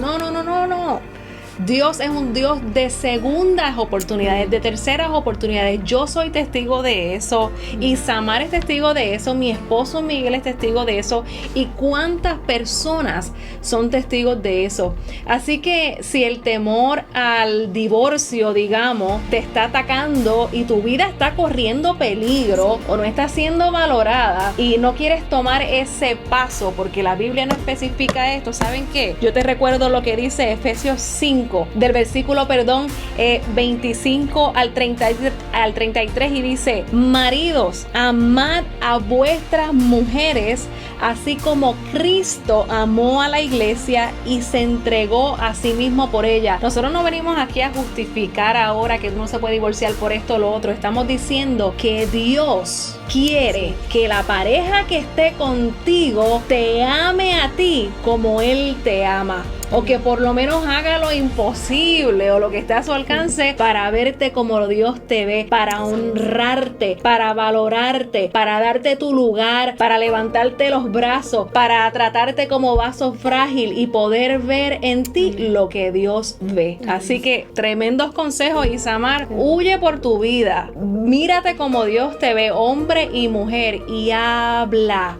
Dios es un Dios de segundas oportunidades, de terceras oportunidades. Yo soy testigo de eso. Y Samar es testigo de eso. Mi esposo Miguel es testigo de eso. Y cuántas personas son testigos de eso. Así que si el temor al divorcio, digamos, te está atacando y tu vida está corriendo peligro o no está siendo valorada y no quieres tomar ese paso porque la Biblia no especifica esto, ¿saben qué? Yo te recuerdo lo que dice Efesios 5 del versículo 25 al 33 y dice: maridos, amad a vuestras mujeres así como Cristo amó a la iglesia y se entregó a sí mismo por ella. Nosotros no venimos aquí a justificar ahora que uno se puede divorciar por esto o lo otro. Estamos diciendo que Dios quiere que la pareja que esté contigo te ame a ti como Él te ama. O que por lo menos haga lo imposible o lo que esté a su alcance para verte como Dios te ve, para honrarte, para valorarte, para darte tu lugar, para levantarte los brazos, para tratarte como vaso frágil y poder ver en ti lo que Dios ve. Así que tremendos consejos, Isamar. Huye por tu vida, mírate como Dios te ve, hombre y mujer, y habla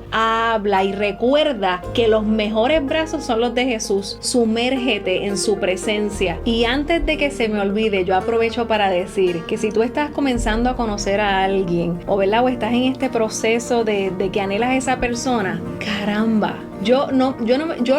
y recuerda que los mejores brazos son los de Jesús. Sumérgete en su presencia. Y antes de que se me olvide, yo aprovecho para decir que si tú estás comenzando a conocer a alguien o estás en este proceso de que anhelas a esa persona, caramba, yo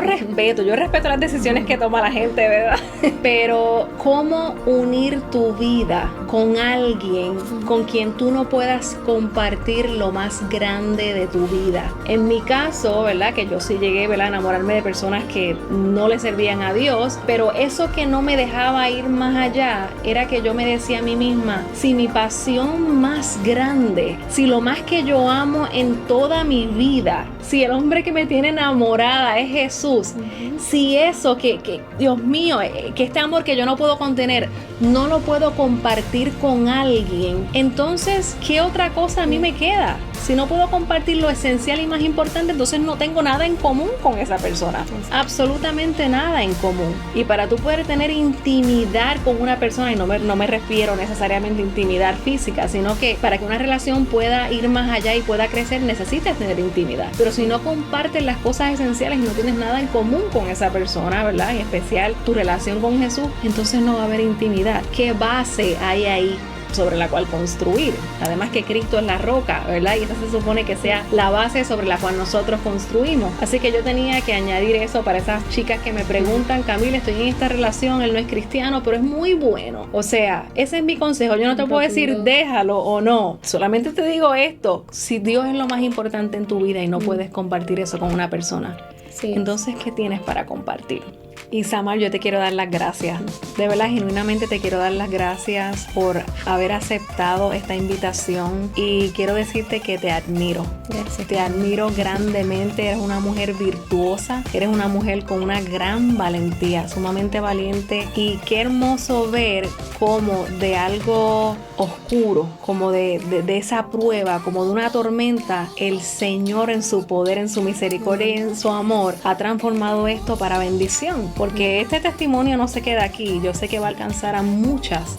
respeto las decisiones que toma la gente, ¿verdad? Pero ¿cómo unir tu vida con alguien con quien tú no puedas compartir lo más grande de tu vida? En mi caso, ¿verdad? Que yo sí llegué, ¿verdad?, a enamorarme de personas que no le servían a Dios, pero eso que no me dejaba ir más allá era que yo me decía a mí misma: si mi pasión más grande, si lo más que yo amo en toda mi vida, si el hombre que me tiene enamorada es Jesús, si eso que Dios mío, que este amor que yo no puedo contener, no lo puedo compartir con alguien, entonces ¿qué otra cosa a mí me queda? Si no puedo compartir lo esencial y más importante, entonces no tengo nada en común con esa persona. Absolutamente nada en común. Y para tú poder tener intimidad con una persona, y no me refiero necesariamente a intimidad física, sino que para que una relación pueda ir más allá y pueda crecer, necesitas tener intimidad. Pero si no compartes las cosas esenciales y no tienes nada en común con esa persona, ¿verdad?, en especial tu relación con Jesús, entonces no va a haber intimidad. ¿Qué base hay ahí sobre la cual construir? Además que Cristo es la roca, ¿verdad? Y esa se supone que sea la base sobre la cual nosotros construimos. Así que yo tenía que añadir eso para esas chicas que me preguntan: Camila, estoy en esta relación, él no es cristiano, pero es muy bueno. O sea, ese es mi consejo. Yo no te puedo decir déjalo o no. Solamente te digo esto: si Dios es lo más importante en tu vida y no puedes compartir eso con una persona, entonces ¿qué tienes para compartir? Y Samar, yo te quiero dar las gracias. De verdad, genuinamente te quiero dar las gracias por haber aceptado esta invitación. Y quiero decirte que te admiro. Gracias. Te admiro grandemente. Eres una mujer virtuosa. Eres una mujer con una gran valentía, sumamente valiente. Y qué hermoso ver cómo de algo oscuro, como de esa prueba, como de una tormenta, el Señor en su poder, en su misericordia y en su amor ha transformado esto para bendición. Porque este testimonio no se queda aquí. Yo sé que va a alcanzar a muchas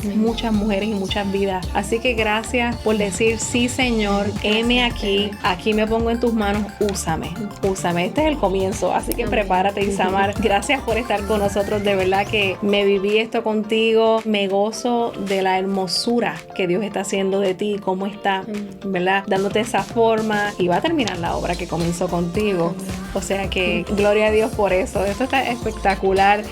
mujeres y muchas vidas. Así que gracias por decir: sí, Señor, heme aquí me pongo en tus manos, úsame. Este es el comienzo, así que prepárate, Isamar. Gracias por estar con nosotros. De verdad que me viví esto contigo. Me gozo de la hermosura que Dios está haciendo de ti, cómo está, ¿verdad?, dándote esa forma, y va a terminar la obra que comenzó contigo. O sea que gloria a Dios por eso. Esto está espectacular. espectacular.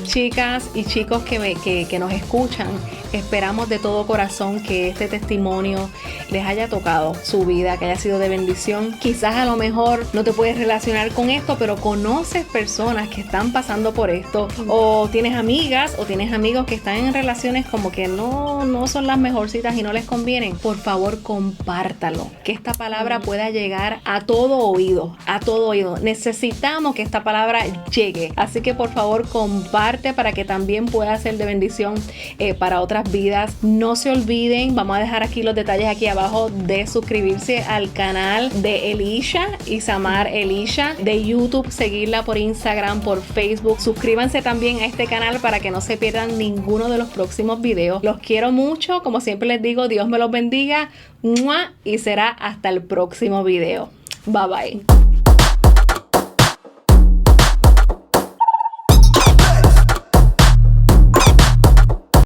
Chicas y chicos que nos escuchan, esperamos de todo corazón que este testimonio les haya tocado su vida, que haya sido de bendición. Quizás a lo mejor no te puedes relacionar con esto, pero conoces personas que están pasando por esto, o tienes amigas o tienes amigos que están en relaciones como que no son las mejorcitas y no les convienen. Por favor, compártalo, que esta palabra pueda llegar a todo oído, a todo oído. Necesitamos que esta palabra llegue, así que por favor comparte para que también pueda ser de bendición para otras vidas. No se olviden, vamos a dejar aquí los detalles aquí abajo, de suscribirse al canal de Elisha, Isamar Elisha, de YouTube, seguirla por Instagram, por Facebook. Suscríbanse también a este canal para que no se pierdan ninguno de los próximos videos. Los quiero mucho, como siempre les digo, Dios me los bendiga, ¡mua! Y será hasta el próximo video. Bye bye.